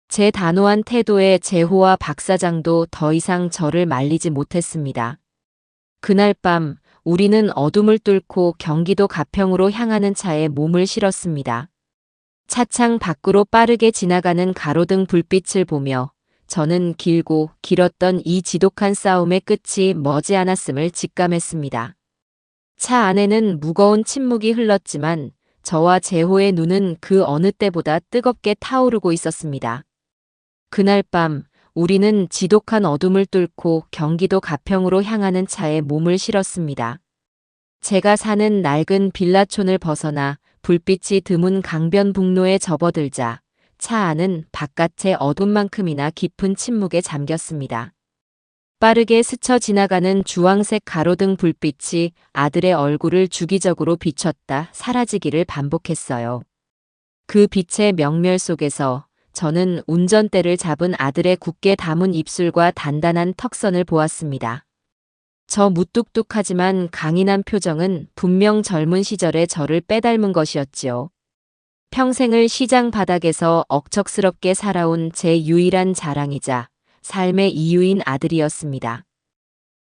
제 단호한 태도에 제호와 박 사장도 더 이상 저를 말리지 못했습니다. 그날 밤 우리는 어둠을 뚫고 경기도 가평으로 향하는 차에 몸을 실었습니다. 차창 밖으로 빠르게 지나가는 가로등 불빛을 보며 저는 길고 길었던 이 지독한 싸움의 끝이 머지않았음을 직감했습니다. 차 안에는 무거운 침묵이 흘렀지만 저와 제호의 눈은 그 어느 때보다 뜨겁게 타오르고 있었습니다. 그날 밤 우리는 지독한 어둠을 뚫고 경기도 가평으로 향하는 차에 몸을 실었습니다. 제가 사는 낡은 빌라촌을 벗어나 불빛이 드문 강변북로에 접어들자 차 안은 바깥의 어둠만큼이나 깊은 침묵에 잠겼습니다. 빠르게 스쳐 지나가는 주황색 가로등 불빛이 아들의 얼굴을 주기적으로 비췄다 사라지기를 반복했어요. 그 빛의 명멸 속에서 저는 운전대를 잡은 아들의 굳게 담은 입술과 단단한 턱선을 보았습니다. 저 무뚝뚝하지만 강인한 표정은 분명 젊은 시절의 저를 빼닮은 것이었지요. 평생을 시장 바닥에서 억척스럽게 살아온 제 유일한 자랑이자 삶의 이유인 아들이었습니다.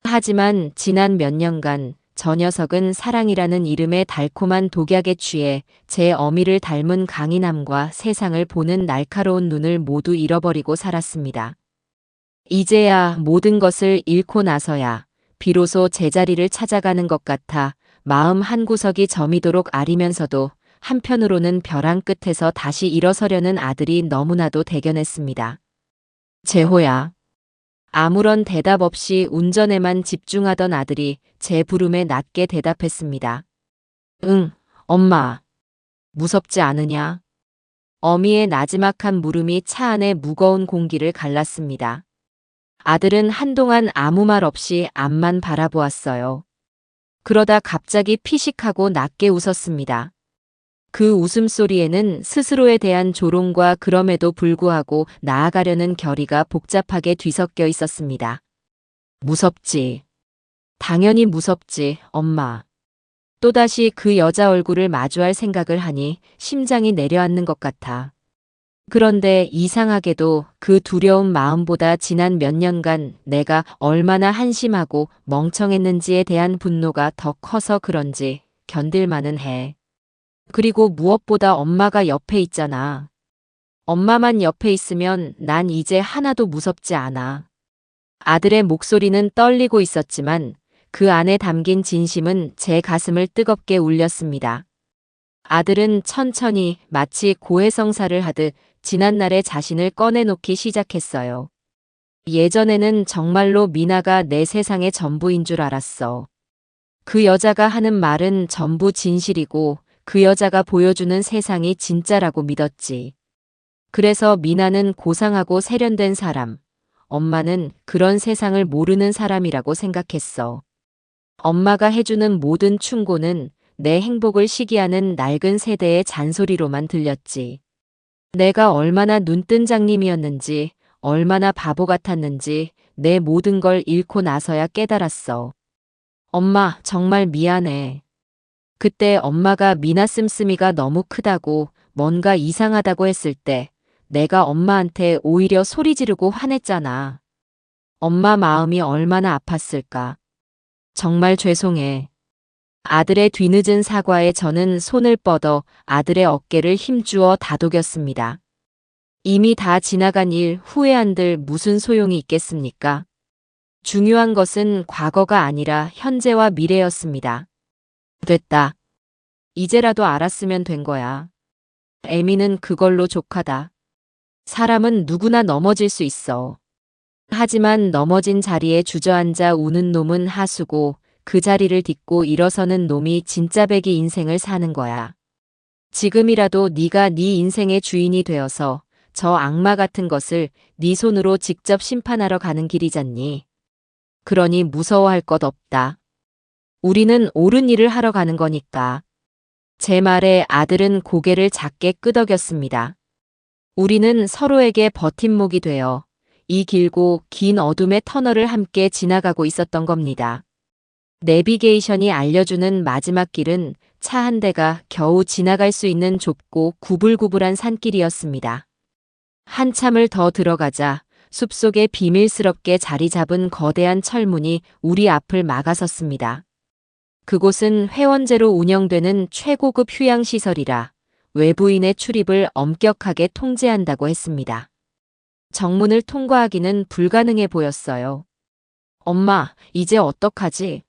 하지만 지난 몇 년간 저 녀석은 사랑이라는 이름의 달콤한 독약에 취해 제 어미를 닮은 강인함과 세상을 보는 날카로운 눈을 모두 잃어버리고 살았습니다. 이제야 모든 것을 잃고 나서야 비로소 제자리를 찾아가는 것 같아 마음 한구석이 저미도록 아리면서도 한편으로는 벼랑 끝에서 다시 일어서려는 아들이 너무나도 대견했습니다. 제호야. 아무런 대답 없이 운전에만 집중하던 아들이 제 부름에 낮게 대답했습니다. 응, 엄마. 무섭지 않으냐? 어미의 나지막한 물음이 차 안의 무거운 공기를 갈랐습니다. 아들은 한동안 아무 말 없이 앞만 바라보았어요. 그러다 갑자기 피식하고 낮게 웃었습니다. 그 웃음소리에는 스스로에 대한 조롱과 그럼에도 불구하고 나아가려는 결의가 복잡하게 뒤섞여 있었습니다. 무섭지. 당연히 무섭지, 엄마. 또다시 그 여자 얼굴을 마주할 생각을 하니 심장이 내려앉는 것 같아. 그런데 이상하게도 그 두려운 마음보다 지난 몇 년간 내가 얼마나 한심하고 멍청했는지에 대한 분노가 더 커서 그런지 견딜만은 해. 그리고 무엇보다 엄마가 옆에 있잖아. 엄마만 옆에 있으면 난 이제 하나도 무섭지 않아. 아들의 목소리는 떨리고 있었지만 그 안에 담긴 진심은 제 가슴을 뜨겁게 울렸습니다. 아들은 천천히 마치 고해성사를 하듯 지난날의 자신을 꺼내놓기 시작했어요. 예전에는 정말로 미나가 내 세상의 전부인 줄 알았어. 그 여자가 하는 말은 전부 진실이고 그 여자가 보여주는 세상이 진짜라고 믿었지. 그래서 미나는 고상하고 세련된 사람, 엄마는 그런 세상을 모르는 사람이라고 생각했어. 엄마가 해주는 모든 충고는 내 행복을 시기하는 낡은 세대의 잔소리로만 들렸지. 내가 얼마나 눈뜬 장님이었는지, 얼마나 바보 같았는지 내 모든 걸 잃고 나서야 깨달았어. 엄마, 정말 미안해. 그때 엄마가 미나 씀씀이가 너무 크다고 뭔가 이상하다고 했을 때 내가 엄마한테 오히려 소리 지르고 화냈잖아. 엄마 마음이 얼마나 아팠을까. 정말 죄송해. 아들의 뒤늦은 사과에 저는 손을 뻗어 아들의 어깨를 힘주어 다독였습니다. 이미 다 지나간 일 후회한들 무슨 소용이 있겠습니까? 중요한 것은 과거가 아니라 현재와 미래였습니다. 됐다. 이제라도 알았으면 된 거야. 애미는 그걸로 족하다. 사람은 누구나 넘어질 수 있어. 하지만 넘어진 자리에 주저앉아 우는 놈은 하수고 그 자리를 딛고 일어서는 놈이 진짜 배기 인생을 사는 거야. 지금이라도 네가 네 인생의 주인이 되어서 저 악마 같은 것을 네 손으로 직접 심판하러 가는 길이잖니. 그러니 무서워할 것 없다. 우리는 옳은 일을 하러 가는 거니까. 제 말에 아들은 고개를 작게 끄덕였습니다. 우리는 서로에게 버팀목이 되어 이 길고 긴 어둠의 터널을 함께 지나가고 있었던 겁니다. 내비게이션이 알려주는 마지막 길은 차 한 대가 겨우 지나갈 수 있는 좁고 구불구불한 산길이었습니다. 한참을 더 들어가자 숲속에 비밀스럽게 자리 잡은 거대한 철문이 우리 앞을 막아섰습니다. 그곳은 회원제로 운영되는 최고급 휴양시설이라 외부인의 출입을 엄격하게 통제한다고 했습니다. 정문을 통과하기는 불가능해 보였어요. 엄마, 이제 어떡하지?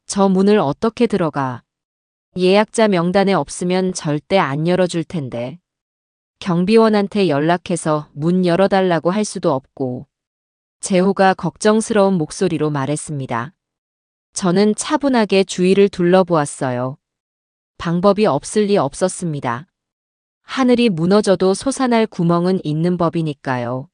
저 문을 어떻게 들어가? 예약자 명단에 없으면 절대 안 열어줄 텐데. 경비원한테 연락해서 문 열어달라고 할 수도 없고. 재호가 걱정스러운 목소리로 말했습니다. 저는 차분하게 주위를 둘러보았어요. 방법이 없을 리 없었습니다. 하늘이 무너져도 솟아날 구멍은 있는 법이니까요.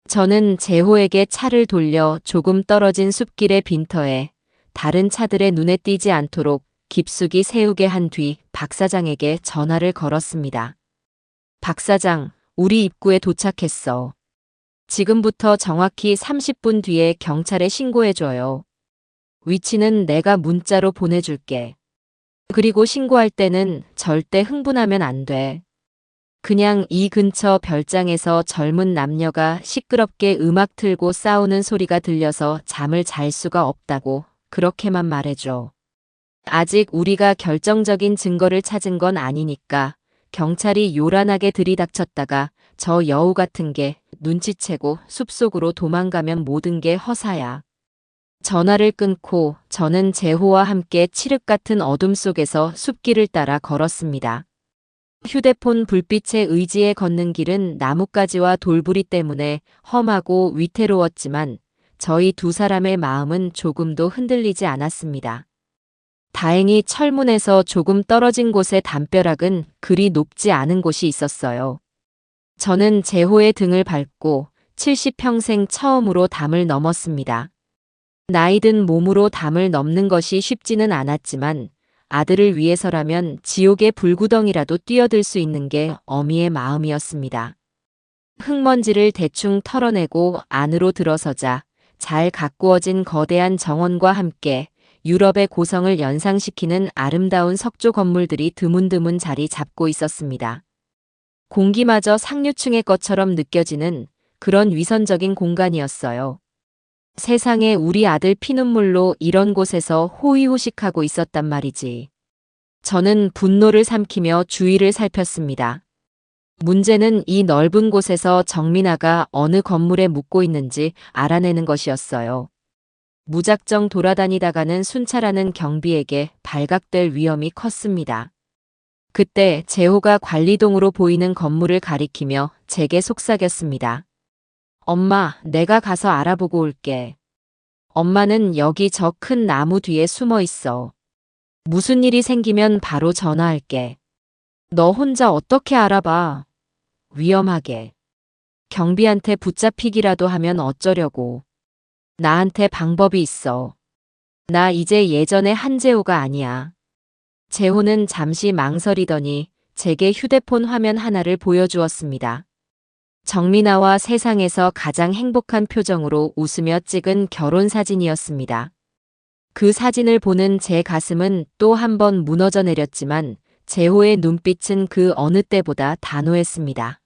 저는 재호에게 차를 돌려 조금 떨어진 숲길의 빈터에 다른 차들의 눈에 띄지 않도록 깊숙이 세우게 한 뒤 박 사장에게 전화를 걸었습니다. 박 사장, 우리 입구에 도착했어. 지금부터 정확히 30분 뒤에 경찰에 신고해줘요. 위치는 내가 문자로 보내줄게. 그리고 신고할 때는 절대 흥분하면 안 돼. 그냥 이 근처 별장에서 젊은 남녀가 시끄럽게 음악 틀고 싸우는 소리가 들려서 잠을 잘 수가 없다고 그렇게만 말해줘. 아직 우리가 결정적인 증거를 찾은 건 아니니까 경찰이 요란하게 들이닥쳤다가 저 여우 같은 게 눈치채고 숲속으로 도망가면 모든 게 허사야. 전화를 끊고 저는 재호와 함께 칠흑 같은 어둠 속에서 숲길을 따라 걸었습니다. 휴대폰 불빛에 의지해 걷는 길은 나뭇가지와 돌부리 때문에 험하고 위태로웠지만 저희 두 사람의 마음은 조금도 흔들리지 않았습니다. 다행히 철문에서 조금 떨어진 곳의 담벼락은 그리 높지 않은 곳이 있었어요. 저는 재호의 등을 밟고 70평생 처음으로 담을 넘었습니다. 나이든 몸으로 담을 넘는 것이 쉽지는 않았지만 아들을 위해서라면 지옥의 불구덩이라도 뛰어들 수 있는 게 어미의 마음이었습니다. 흙먼지를 대충 털어내고 안으로 들어서자 잘 가꾸어진 거대한 정원과 함께 유럽의 고성을 연상시키는 아름다운 석조 건물들이 드문드문 자리 잡고 있었습니다. 공기마저 상류층의 것처럼 느껴지는 그런 위선적인 공간이었어요. 세상에 우리 아들 피눈물로 이런 곳에서 호의호식하고 있었단 말이지. 저는 분노를 삼키며 주위를 살폈습니다. 문제는 이 넓은 곳에서 정민아가 어느 건물에 묵고 있는지 알아내는 것이었어요. 무작정 돌아다니다가는 순찰하는 경비에게 발각될 위험이 컸습니다. 그때 재호가 관리동으로 보이는 건물을 가리키며 제게 속삭였습니다. 엄마, 내가 가서 알아보고 올게. 엄마는 여기 저 큰 나무 뒤에 숨어 있어. 무슨 일이 생기면 바로 전화할게. 너 혼자 어떻게 알아봐? 위험하게. 경비한테 붙잡히기라도 하면 어쩌려고. 나한테 방법이 있어. 나 이제 예전의 한재호가 아니야. 재호는 잠시 망설이더니 제게 휴대폰 화면 하나를 보여주었습니다. 정민아와 세상에서 가장 행복한 표정으로 웃으며 찍은 결혼사진이었습니다. 그 사진을 보는 제 가슴은 또 한 번 무너져 내렸지만 재호의 눈빛은 그 어느 때보다 단호했습니다.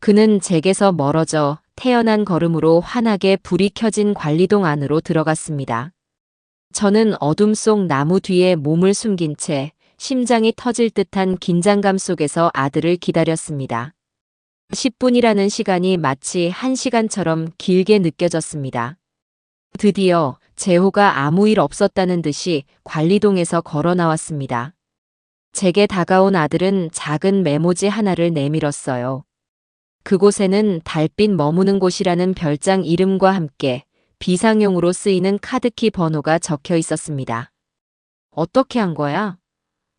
그는 제게서 멀어져 태연한 걸음으로 환하게 불이 켜진 관리동 안으로 들어갔습니다. 저는 어둠 속 나무 뒤에 몸을 숨긴 채 심장이 터질 듯한 긴장감 속에서 아들을 기다렸습니다. 10분이라는 시간이 마치 1시간처럼 길게 느껴졌습니다. 드디어 재호가 아무 일 없었다는 듯이 관리동에서 걸어 나왔습니다. 제게 다가온 아들은 작은 메모지 하나를 내밀었어요. 그곳에는 달빛 머무는 곳이라는 별장 이름과 함께 비상용으로 쓰이는 카드키 번호가 적혀 있었습니다. 어떻게 한 거야?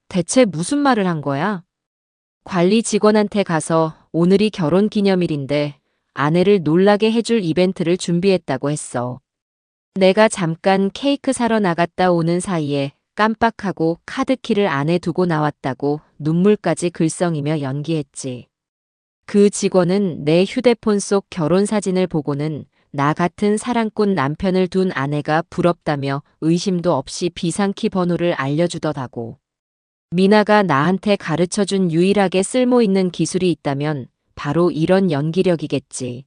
대체 무슨 말을 한 거야? 관리 직원한테 가서 오늘이 결혼 기념일인데 아내를 놀라게 해줄 이벤트를 준비했다고 했어. 내가 잠깐 케이크 사러 나갔다 오는 사이에 깜빡하고 카드키를 안에 두고 나왔다고 눈물까지 글썽이며 연기했지. 그 직원은 내 휴대폰 속 결혼 사진을 보고는 나 같은 사랑꾼 남편을 둔 아내가 부럽다며 의심도 없이 비상키 번호를 알려주더라고. 미나가 나한테 가르쳐준 유일하게 쓸모있는 기술이 있다면 바로 이런 연기력이겠지.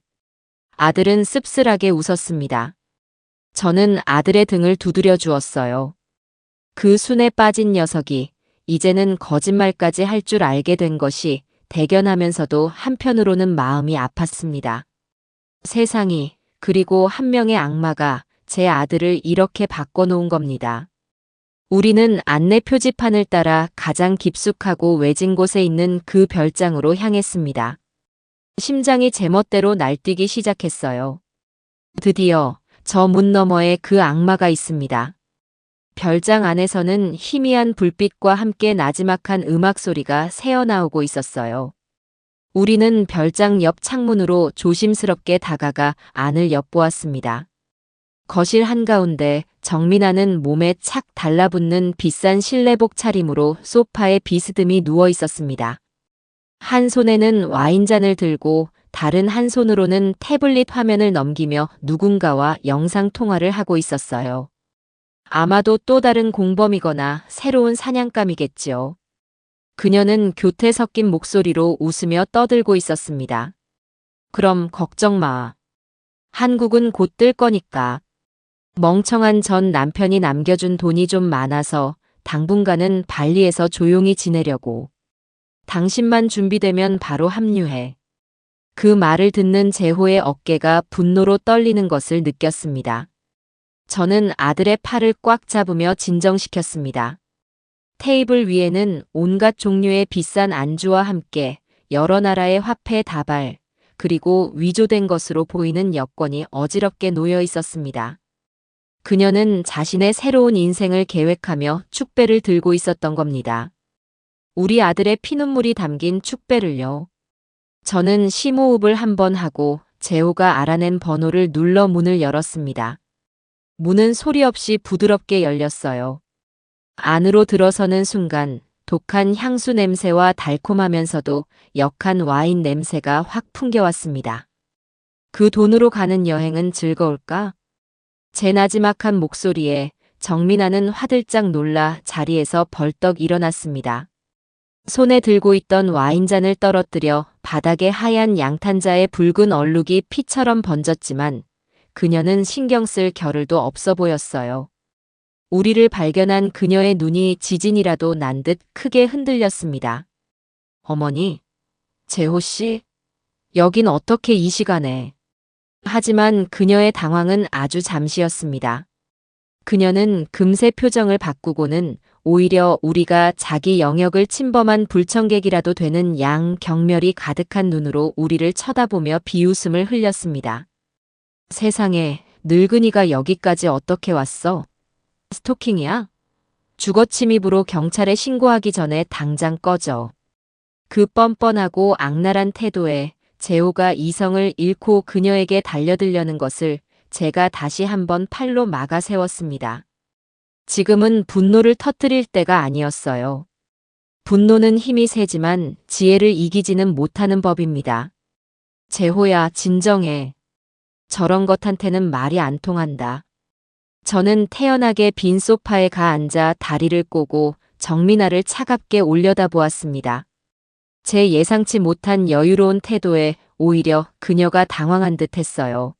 아들은 씁쓸하게 웃었습니다. 저는 아들의 등을 두드려 주었어요. 그 순에 빠진 녀석이 이제는 거짓말까지 할 줄 알게 된 것이 대견하면서도 한편으로는 마음이 아팠습니다. 세상이, 그리고 한 명의 악마가 제 아들을 이렇게 바꿔놓은 겁니다. 우리는 안내 표지판을 따라 가장 깊숙하고 외진 곳에 있는 그 별장으로 향했습니다. 심장이 제멋대로 날뛰기 시작했어요. 드디어 저 문 너머에 그 악마가 있습니다. 별장 안에서는 희미한 불빛과 함께 나지막한 음악 소리가 새어나오고 있었어요. 우리는 별장 옆 창문으로 조심스럽게 다가가 안을 엿보았습니다. 거실 한가운데 정민아는 몸에 착 달라붙는 비싼 실내복 차림으로 소파에 비스듬히 누워 있었습니다. 한 손에는 와인잔을 들고 다른 한 손으로는 태블릿 화면을 넘기며 누군가와 영상통화를 하고 있었어요. 아마도 또 다른 공범이거나 새로운 사냥감이겠지요. 그녀는 교태 섞인 목소리로 웃으며 떠들고 있었습니다. 그럼 걱정 마. 한국은 곧 뜰 거니까. 멍청한 전 남편이 남겨준 돈이 좀 많아서 당분간은 발리에서 조용히 지내려고. 당신만 준비되면 바로 합류해. 그 말을 듣는 재호의 어깨가 분노로 떨리는 것을 느꼈습니다. 저는 아들의 팔을 꽉 잡으며 진정시켰습니다. 테이블 위에는 온갖 종류의 비싼 안주와 함께 여러 나라의 화폐 다발, 그리고 위조된 것으로 보이는 여권이 어지럽게 놓여 있었습니다. 그녀는 자신의 새로운 인생을 계획하며 축배를 들고 있었던 겁니다. 우리 아들의 피눈물이 담긴 축배를요. 저는 심호흡을 한번 하고 재호가 알아낸 번호를 눌러 문을 열었습니다. 문은 소리 없이 부드럽게 열렸어요. 안으로 들어서는 순간 독한 향수 냄새와 달콤하면서도 역한 와인 냄새가 확 풍겨왔습니다. 그 돈으로 가는 여행은 즐거울까? 제 나지막한 목소리에 정민아는 화들짝 놀라 자리에서 벌떡 일어났습니다. 손에 들고 있던 와인잔을 떨어뜨려 바닥에 하얀 양탄자의 붉은 얼룩이 피처럼 번졌지만 그녀는 신경 쓸 겨를도 없어 보였어요. 우리를 발견한 그녀의 눈이 지진이라도 난 듯 크게 흔들렸습니다. 어머니, 재호 씨, 여긴 어떻게 이 시간에? 하지만 그녀의 당황은 아주 잠시였습니다. 그녀는 금세 표정을 바꾸고는 오히려 우리가 자기 영역을 침범한 불청객이라도 되는 양 경멸이 가득한 눈으로 우리를 쳐다보며 비웃음을 흘렸습니다. 세상에, 늙은이가 여기까지 어떻게 왔어? 스토킹이야? 주거 침입으로 경찰에 신고하기 전에 당장 꺼져. 그 뻔뻔하고 악랄한 태도에 재호가 이성을 잃고 그녀에게 달려들려는 것을 제가 다시 한번 팔로 막아 세웠습니다. 지금은 분노를 터뜨릴 때가 아니었어요. 분노는 힘이 세지만 지혜를 이기지는 못하는 법입니다. 재호야, 진정해. 저런 것한테는 말이 안 통한다. 저는 태연하게 빈 소파에 가 앉아 다리를 꼬고 정민아를 차갑게 올려다보았습니다. 제 예상치 못한 여유로운 태도에 오히려 그녀가 당황한 듯 했어요.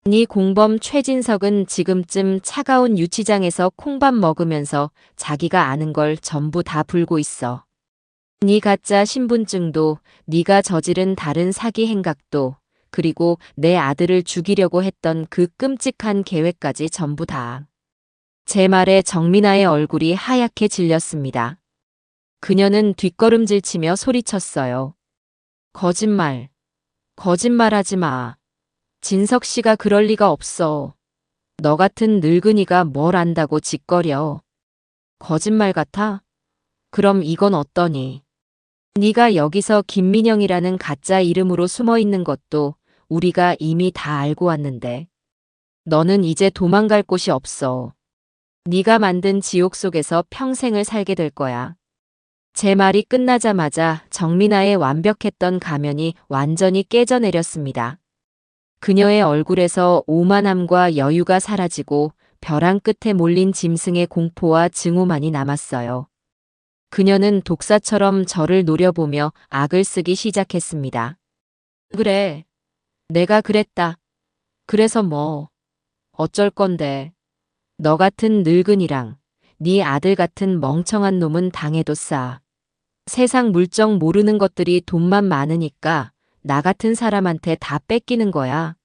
네 공범 최진석은 지금쯤 차가운 유치장에서 콩밥 먹으면서 자기가 아는 걸 전부 다 불고 있어. 네 가짜 신분증도, 네가 저지른 다른 사기 행각도, 그리고 내 아들을 죽이려고 했던 그 끔찍한 계획까지 전부 다. 제 말에 정민아의 얼굴이 하얗게 질렸습니다. 그녀는 뒷걸음질치며 소리쳤어요. 거짓말. 거짓말하지 마. 진석 씨가 그럴 리가 없어. 너 같은 늙은이가 뭘 안다고 짓거려. 거짓말 같아? 그럼 이건 어떠니? 네가 여기서 김민영이라는 가짜 이름으로 숨어 있는 것도 우리가 이미 다 알고 왔는데. 너는 이제 도망갈 곳이 없어. 네가 만든 지옥 속에서 평생을 살게 될 거야. 제 말이 끝나자마자 정민아의 완벽했던 가면이 완전히 깨져내렸습니다. 그녀의 얼굴에서 오만함과 여유가 사라지고 벼랑 끝에 몰린 짐승의 공포와 증오만이 남았어요. 그녀는 독사처럼 저를 노려보며 악을 쓰기 시작했습니다. 그래. 내가 그랬다. 그래서 뭐. 어쩔 건데. 너 같은 늙은이랑 네 아들 같은 멍청한 놈은 당해도 싸. 세상 물정 모르는 것들이 돈만 많으니까 나 같은 사람한테 다 뺏기는 거야.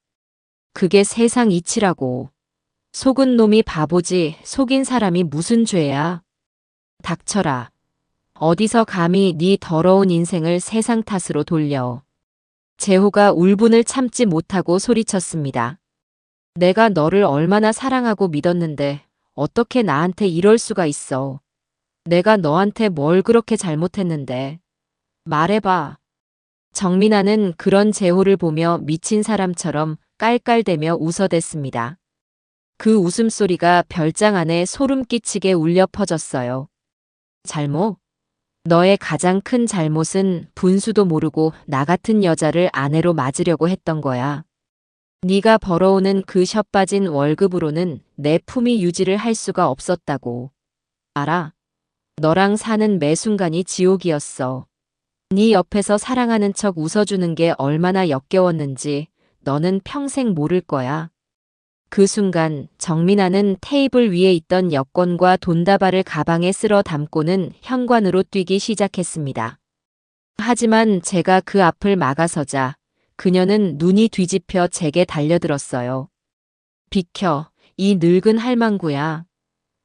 그게 세상 이치라고. 속은 놈이 바보지 속인 사람이 무슨 죄야. 닥쳐라. 어디서 감히 네 더러운 인생을 세상 탓으로 돌려. 재호가 울분을 참지 못하고 소리쳤습니다. 내가 너를 얼마나 사랑하고 믿었는데 어떻게 나한테 이럴 수가 있어. 내가 너한테 뭘 그렇게 잘못했는데. 말해봐. 정민아는 그런 재호를 보며 미친 사람처럼 깔깔대며 웃어댔습니다. 그 웃음소리가 별장 안에 소름 끼치게 울려 퍼졌어요. 잘못? 너의 가장 큰 잘못은 분수도 모르고 나 같은 여자를 아내로 맞으려고 했던 거야. 네가 벌어오는 그 셔빠진 월급으로는 내 품위 유지를 할 수가 없었다고. 알아? 너랑 사는 매 순간이 지옥이었어. 네 옆에서 사랑하는 척 웃어주는 게 얼마나 역겨웠는지 너는 평생 모를 거야. 그 순간 정민아는 테이블 위에 있던 여권과 돈다발을 가방에 쓸어 담고는 현관으로 뛰기 시작했습니다. 하지만 제가 그 앞을 막아서자 그녀는 눈이 뒤집혀 제게 달려들었어요. 비켜, 이 늙은 할망구야.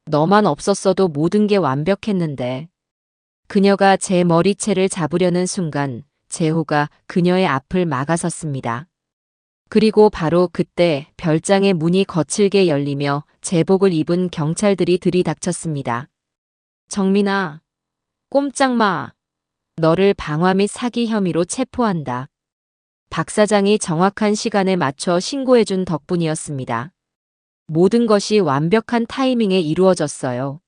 너만 없었어도 모든 게 완벽했는데. 그녀가 제 머리채를 잡으려는 순간 재호가 그녀의 앞을 막아섰습니다. 그리고 바로 그때 별장의 문이 거칠게 열리며 제복을 입은 경찰들이 들이닥쳤습니다. 정민아, 꼼짝 마. 너를 방화 및 사기 혐의로 체포한다. 박 사장이 정확한 시간에 맞춰 신고해준 덕분이었습니다. 모든 것이 완벽한 타이밍에 이루어졌어요.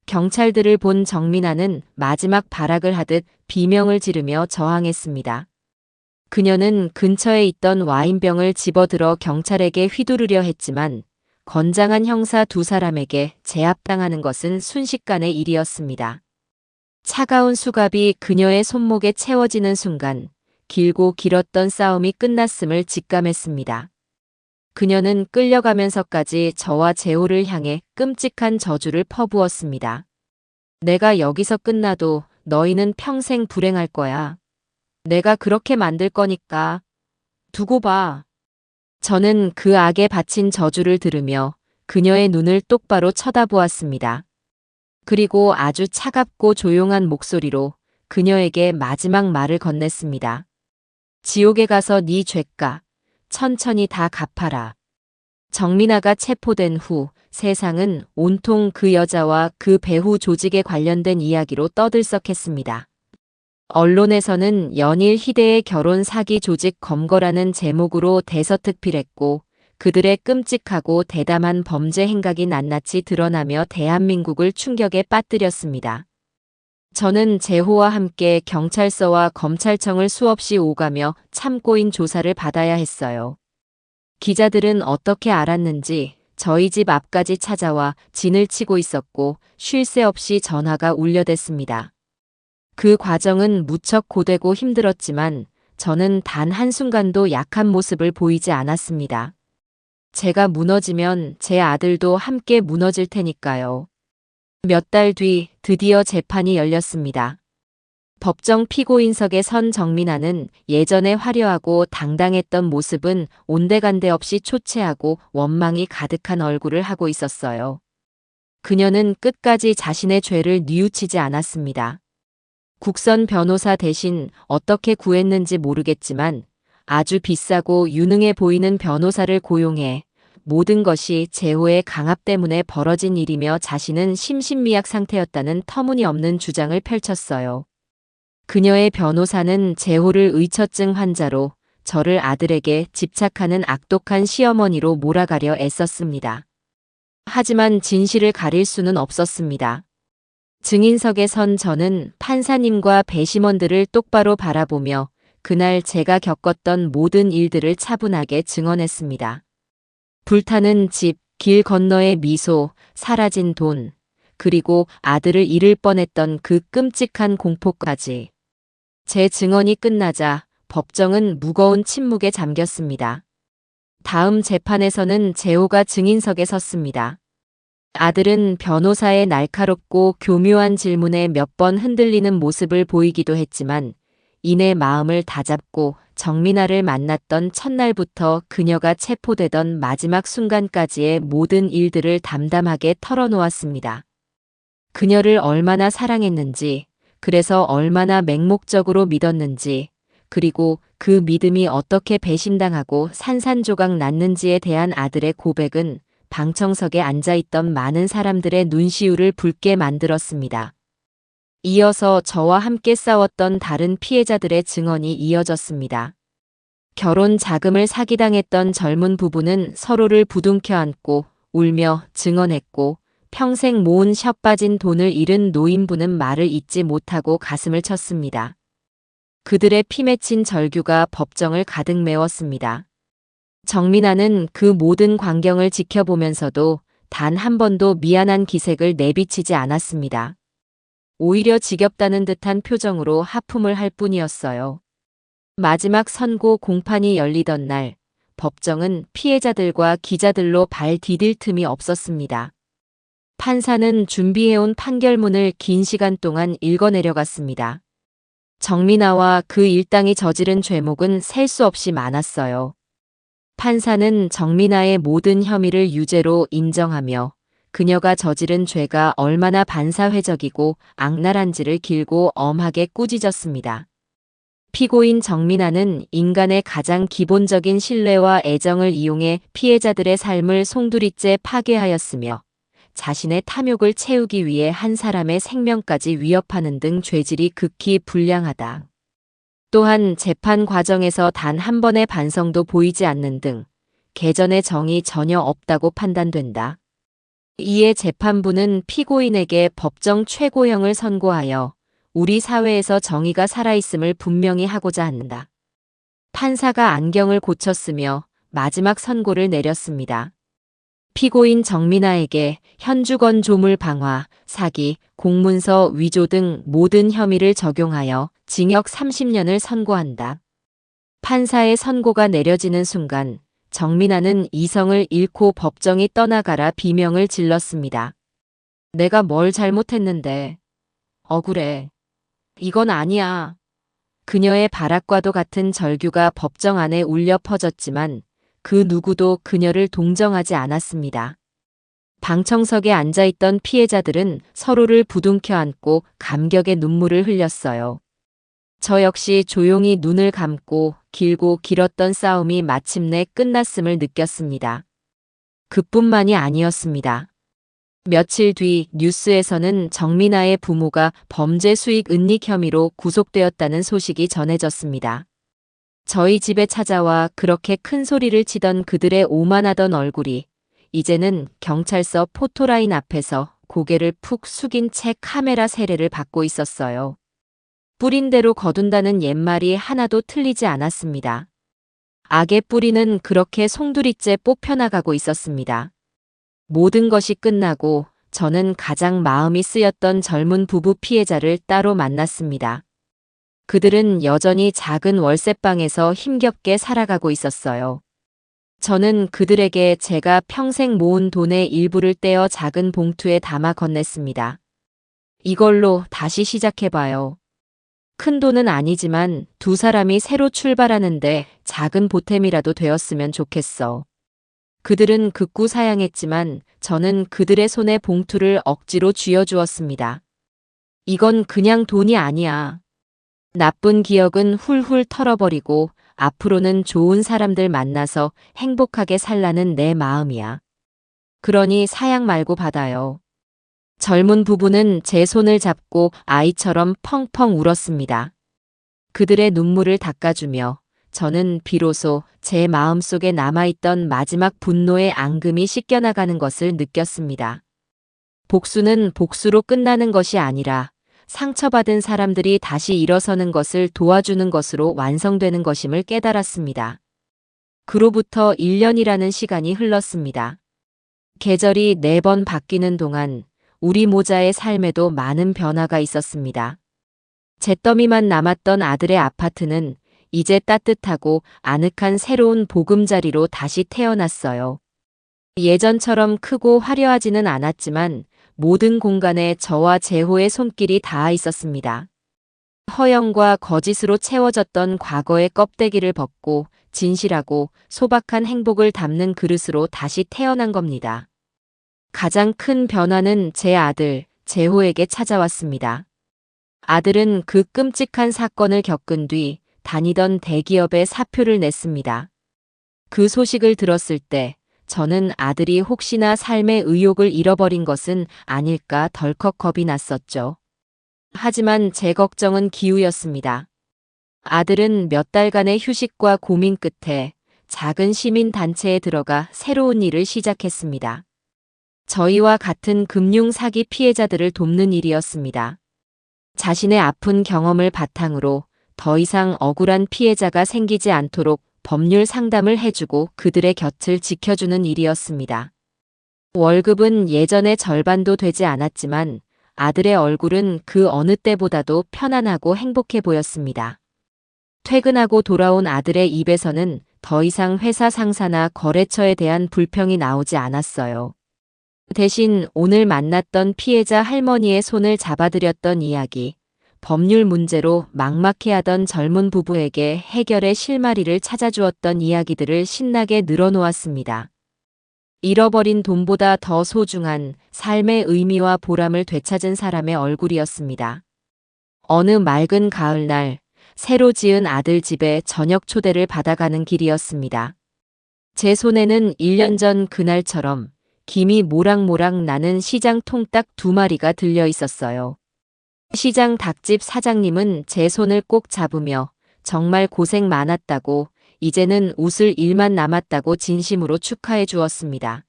경찰들을 본 정민아는 마지막 발악을 하듯 비명을 지르며 저항했습니다. 그녀는 근처에 있던 와인병을 집어들어 경찰에게 휘두르려 했지만 건장한 형사 두 사람에게 제압당하는 것은 순식간의 일이었습니다. 차가운 수갑이 그녀의 손목에 채워지는 순간 길고 길었던 싸움이 끝났음을 직감했습니다. 그녀는 끌려가면서까지 저와 재호를 향해 끔찍한 저주를 퍼부었습니다. 내가 여기서 끝나도 너희는 평생 불행할 거야. 내가 그렇게 만들 거니까 두고 봐. 저는 그 악에 바친 저주를 들으며 그녀의 눈을 똑바로 쳐다보았습니다. 그리고 아주 차갑고 조용한 목소리로 그녀에게 마지막 말을 건넸습니다. 지옥에 가서 네 죄값 천천히 다 갚아라. 정민아가 체포된 후 세상은 온통 그 여자와 그 배후 조직에 관련된 이야기로 떠들썩했습니다. 언론에서는 연일 희대의 결혼 사기 조직 검거라는 제목으로 대서특필했고 그들의 끔찍하고 대담한 범죄 행각이 낱낱이 드러나며 대한민국을 충격에 빠뜨렸습니다. 저는 재호와 함께 경찰서와 검찰청을 수없이 오가며 참고인 조사를 받아야 했어요. 기자들은 어떻게 알았는지 저희 집 앞까지 찾아와 진을 치고 있었고 쉴 새 없이 전화가 울려댔습니다. 그 과정은 무척 고되고 힘들었지만 저는 단 한순간도 약한 모습을 보이지 않았습니다. 제가 무너지면 제 아들도 함께 무너질 테니까요. 몇 달 뒤 드디어 재판이 열렸습니다. 법정 피고인석에 선 정민아는 예전에 화려하고 당당했던 모습은 온데간데 없이 초췌하고 원망이 가득한 얼굴을 하고 있었어요. 그녀는 끝까지 자신의 죄를 뉘우치지 않았습니다. 국선 변호사 대신 어떻게 구했는지 모르겠지만 아주 비싸고 유능해 보이는 변호사를 고용해 모든 것이 재호의 강압 때문에 벌어진 일이며 자신은 심신미약 상태였다는 터무니없는 주장을 펼쳤어요. 그녀의 변호사는 재호를 의처증 환자로 저를 아들에게 집착하는 악독한 시어머니로 몰아가려 애썼습니다. 하지만 진실을 가릴 수는 없었습니다. 증인석에 선 저는 판사님과 배심원들을 똑바로 바라보며 그날 제가 겪었던 모든 일들을 차분하게 증언했습니다. 불타는 집, 길 건너의 미소, 사라진 돈, 그리고 아들을 잃을 뻔했던 그 끔찍한 공포까지. 제 증언이 끝나자 법정은 무거운 침묵에 잠겼습니다. 다음 재판에서는 재호가 증인석에 섰습니다. 아들은 변호사의 날카롭고 교묘한 질문에 몇 번 흔들리는 모습을 보이기도 했지만 이내 마음을 다잡고 정민아를 만났던 첫날부터 그녀가 체포되던 마지막 순간까지의 모든 일들을 담담하게 털어놓았습니다. 그녀를 얼마나 사랑했는지, 그래서 얼마나 맹목적으로 믿었는지, 그리고 그 믿음이 어떻게 배신당하고 산산조각 났는지에 대한 아들의 고백은 방청석에 앉아있던 많은 사람들의 눈시울을 붉게 만들었습니다. 이어서 저와 함께 싸웠던 다른 피해자들의 증언이 이어졌습니다. 결혼 자금을 사기당했던 젊은 부부는 서로를 부둥켜 안고 울며 증언했고 평생 모은 셔빠진 돈을 잃은 노인부는 말을 잇지 못하고 가슴을 쳤습니다. 그들의 피 맺힌 절규가 법정을 가득 메웠습니다. 정민아는 그 모든 광경을 지켜보면서도 단 한 번도 미안한 기색을 내비치지 않았습니다. 오히려 지겹다는 듯한 표정으로 하품을 할 뿐이었어요. 마지막 선고 공판이 열리던 날, 법정은 피해자들과 기자들로 발 디딜 틈이 없었습니다. 판사는 준비해온 판결문을 긴 시간 동안 읽어내려갔습니다. 정민아와 그 일당이 저지른 죄목은 셀 수 없이 많았어요. 판사는 정민아의 모든 혐의를 유죄로 인정하며 그녀가 저지른 죄가 얼마나 반사회적이고 악랄한지를 길고 엄하게 꾸짖었습니다. 피고인 정민아는 인간의 가장 기본적인 신뢰와 애정을 이용해 피해자들의 삶을 송두리째 파괴하였으며 자신의 탐욕을 채우기 위해 한 사람의 생명까지 위협하는 등 죄질이 극히 불량하다. 또한 재판 과정에서 단 한 번의 반성도 보이지 않는 등 개전의 정이 전혀 없다고 판단된다. 이에 재판부는 피고인에게 법정 최고형을 선고하여 우리 사회에서 정의가 살아있음을 분명히 하고자 한다. 판사가 안경을 고쳤으며 마지막 선고를 내렸습니다. 피고인 정민아에게 현주건 조물 방화, 사기, 공문서 위조 등 모든 혐의를 적용하여 징역 30년을 선고한다. 판사의 선고가 내려지는 순간 정민아는 이성을 잃고 법정이 떠나가라 비명을 질렀습니다. 내가 뭘 잘못했는데. 억울해. 이건 아니야. 그녀의 발악과도 같은 절규가 법정 안에 울려 퍼졌지만 그 누구도 그녀를 동정하지 않았습니다. 방청석에 앉아있던 피해자들은 서로를 부둥켜 안고 감격의 눈물을 흘렸어요. 저 역시 조용히 눈을 감고 길고 길었던 싸움이 마침내 끝났음을 느꼈습니다. 그뿐만이 아니었습니다. 며칠 뒤 뉴스에서는 정민아의 부모가 범죄 수익 은닉 혐의로 구속되었다는 소식이 전해졌습니다. 저희 집에 찾아와 그렇게 큰 소리를 치던 그들의 오만하던 얼굴이 이제는 경찰서 포토라인 앞에서 고개를 푹 숙인 채 카메라 세례를 받고 있었어요. 뿌린 대로 거둔다는 옛말이 하나도 틀리지 않았습니다. 악의 뿌리는 그렇게 송두리째 뽑혀나가고 있었습니다. 모든 것이 끝나고 저는 가장 마음이 쓰였던 젊은 부부 피해자를 따로 만났습니다. 그들은 여전히 작은 월세방에서 힘겹게 살아가고 있었어요. 저는 그들에게 제가 평생 모은 돈의 일부를 떼어 작은 봉투에 담아 건넸습니다. 이걸로 다시 시작해봐요. 큰 돈은 아니지만 두 사람이 새로 출발하는데 작은 보탬이라도 되었으면 좋겠어. 그들은 극구 사양했지만 저는 그들의 손에 봉투를 억지로 쥐어주었습니다. 이건 그냥 돈이 아니야. 나쁜 기억은 훌훌 털어버리고 앞으로는 좋은 사람들 만나서 행복하게 살라는 내 마음이야. 그러니 사양 말고 받아요. 젊은 부부는 제 손을 잡고 아이처럼 펑펑 울었습니다. 그들의 눈물을 닦아주며 저는 비로소 제 마음속에 남아있던 마지막 분노의 앙금이 씻겨나가는 것을 느꼈습니다. 복수는 복수로 끝나는 것이 아니라 상처받은 사람들이 다시 일어서는 것을 도와주는 것으로 완성되는 것임을 깨달았습니다. 그로부터 1년이라는 시간이 흘렀습니다. 계절이 4번 바뀌는 동안 우리 모자의 삶에도 많은 변화가 있었습니다. 잿더미만 남았던 아들의 아파트는 이제 따뜻하고 아늑한 새로운 보금자리로 다시 태어났어요. 예전처럼 크고 화려하지는 않았지만 모든 공간에 저와 재호의 손길이 닿아 있었습니다. 허영과 거짓으로 채워졌던 과거의 껍데기를 벗고 진실하고 소박한 행복을 담는 그릇으로 다시 태어난 겁니다. 가장 큰 변화는 제 아들, 재호에게 찾아왔습니다. 아들은 그 끔찍한 사건을 겪은 뒤 다니던 대기업에 사표를 냈습니다. 그 소식을 들었을 때 저는 아들이 혹시나 삶의 의욕을 잃어버린 것은 아닐까 덜컥 겁이 났었죠. 하지만 제 걱정은 기우였습니다. 아들은 몇 달간의 휴식과 고민 끝에 작은 시민단체에 들어가 새로운 일을 시작했습니다. 저희와 같은 금융 사기 피해자들을 돕는 일이었습니다. 자신의 아픈 경험을 바탕으로 더 이상 억울한 피해자가 생기지 않도록 법률 상담을 해주고 그들의 곁을 지켜주는 일이었습니다. 월급은 예전의 절반도 되지 않았지만 아들의 얼굴은 그 어느 때보다도 편안하고 행복해 보였습니다. 퇴근하고 돌아온 아들의 입에서는 더 이상 회사 상사나 거래처에 대한 불평이 나오지 않았어요. 대신 오늘 만났던 피해자 할머니의 손을 잡아드렸던 이야기, 법률 문제로 막막해하던 젊은 부부에게 해결의 실마리를 찾아주었던 이야기들을 신나게 늘어놓았습니다. 잃어버린 돈보다 더 소중한 삶의 의미와 보람을 되찾은 사람의 얼굴이었습니다. 어느 맑은 가을날, 새로 지은 아들 집에 저녁 초대를 받아가는 길이었습니다. 제 손에는 1년 전 그날처럼 김이 모락모락 나는 시장 통닭 2마리가 들려 있었어요. 시장 닭집 사장님은 제 손을 꼭 잡으며 정말 고생 많았다고, 이제는 웃을 일만 남았다고 진심으로 축하해 주었습니다.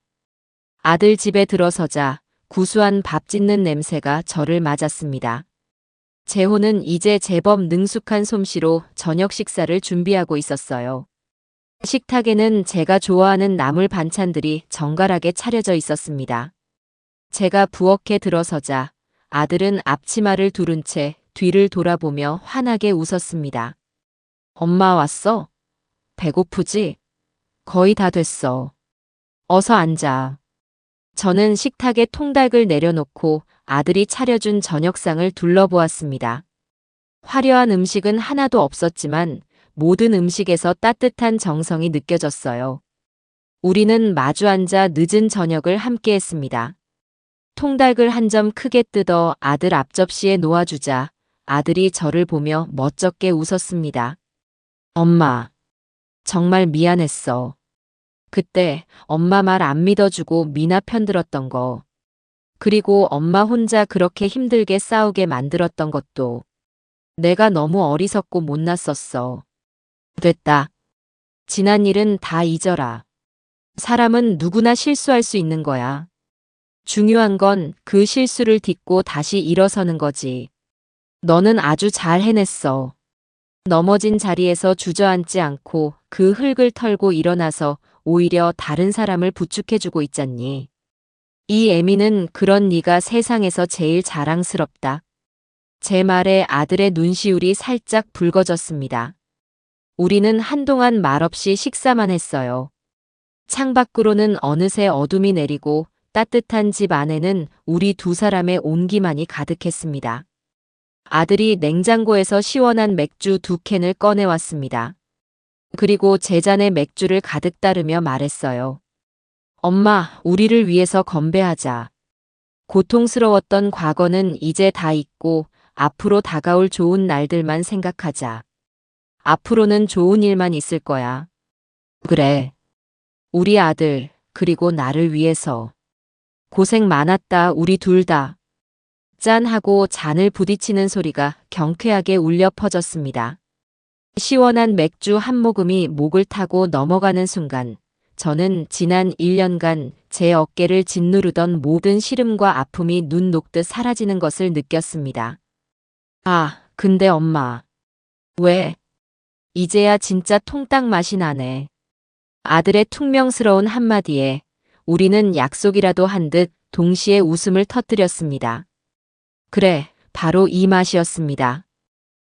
아들 집에 들어서자 구수한 밥 짓는 냄새가 저를 맞았습니다. 재호는 이제 제법 능숙한 솜씨로 저녁 식사를 준비하고 있었어요. 식탁에는 제가 좋아하는 나물 반찬들이 정갈하게 차려져 있었습니다. 제가 부엌에 들어서자 아들은 앞치마를 두른 채 뒤를 돌아보며 환하게 웃었습니다. 엄마 왔어? 배고프지? 거의 다 됐어. 어서 앉아. 저는 식탁에 통닭을 내려놓고 아들이 차려준 저녁상을 둘러보았습니다. 화려한 음식은 하나도 없었지만 모든 음식에서 따뜻한 정성이 느껴졌어요. 우리는 마주 앉아 늦은 저녁을 함께 했습니다. 통닭을 한 점 크게 뜯어 아들 앞접시에 놓아주자 아들이 저를 보며 멋쩍게 웃었습니다. 엄마, 정말 미안했어. 그때 엄마 말 안 믿어주고 미나 편들었던 거. 그리고 엄마 혼자 그렇게 힘들게 싸우게 만들었던 것도. 내가 너무 어리석고 못났었어. 됐다. 지난 일은 다 잊어라. 사람은 누구나 실수할 수 있는 거야. 중요한 건 그 실수를 딛고 다시 일어서는 거지. 너는 아주 잘 해냈어. 넘어진 자리에서 주저앉지 않고 그 흙을 털고 일어나서 오히려 다른 사람을 부축해주고 있잖니. 이 애미는 그런 네가 세상에서 제일 자랑스럽다. 제 말에 아들의 눈시울이 살짝 붉어졌습니다. 우리는 한동안 말없이 식사만 했어요. 창밖으로는 어느새 어둠이 내리고 따뜻한 집 안에는 우리 두 사람의 온기만이 가득했습니다. 아들이 냉장고에서 시원한 맥주 2캔을 꺼내왔습니다. 그리고 제 잔에 맥주를 가득 따르며 말했어요. 엄마, 우리를 위해서 건배하자. 고통스러웠던 과거는 이제 다 잊고 앞으로 다가올 좋은 날들만 생각하자. 앞으로는 좋은 일만 있을 거야. 그래. 우리 아들, 그리고 나를 위해서. 고생 많았다, 우리 둘 다. 짠 하고 잔을 부딪히는 소리가 경쾌하게 울려 퍼졌습니다. 시원한 맥주 한 모금이 목을 타고 넘어가는 순간, 저는 지난 1년간 제 어깨를 짓누르던 모든 시름과 아픔이 눈 녹듯 사라지는 것을 느꼈습니다. 아, 근데 엄마. 왜? 이제야 진짜 통딱 맛이 나네. 아들의 퉁명스러운 한마디에 우리는 약속이라도 한 듯 동시에 웃음을 터뜨렸습니다. 그래, 바로 이 맛이었습니다.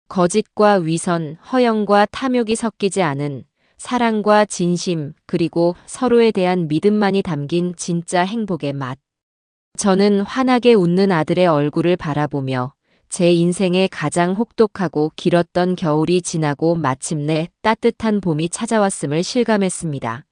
거짓과 위선, 허영과 탐욕이 섞이지 않은 사랑과 진심, 그리고 서로에 대한 믿음만이 담긴 진짜 행복의 맛. 저는 환하게 웃는 아들의 얼굴을 바라보며 제 인생의 가장 혹독하고 길었던 겨울이 지나고 마침내 따뜻한 봄이 찾아왔음을 실감했습니다.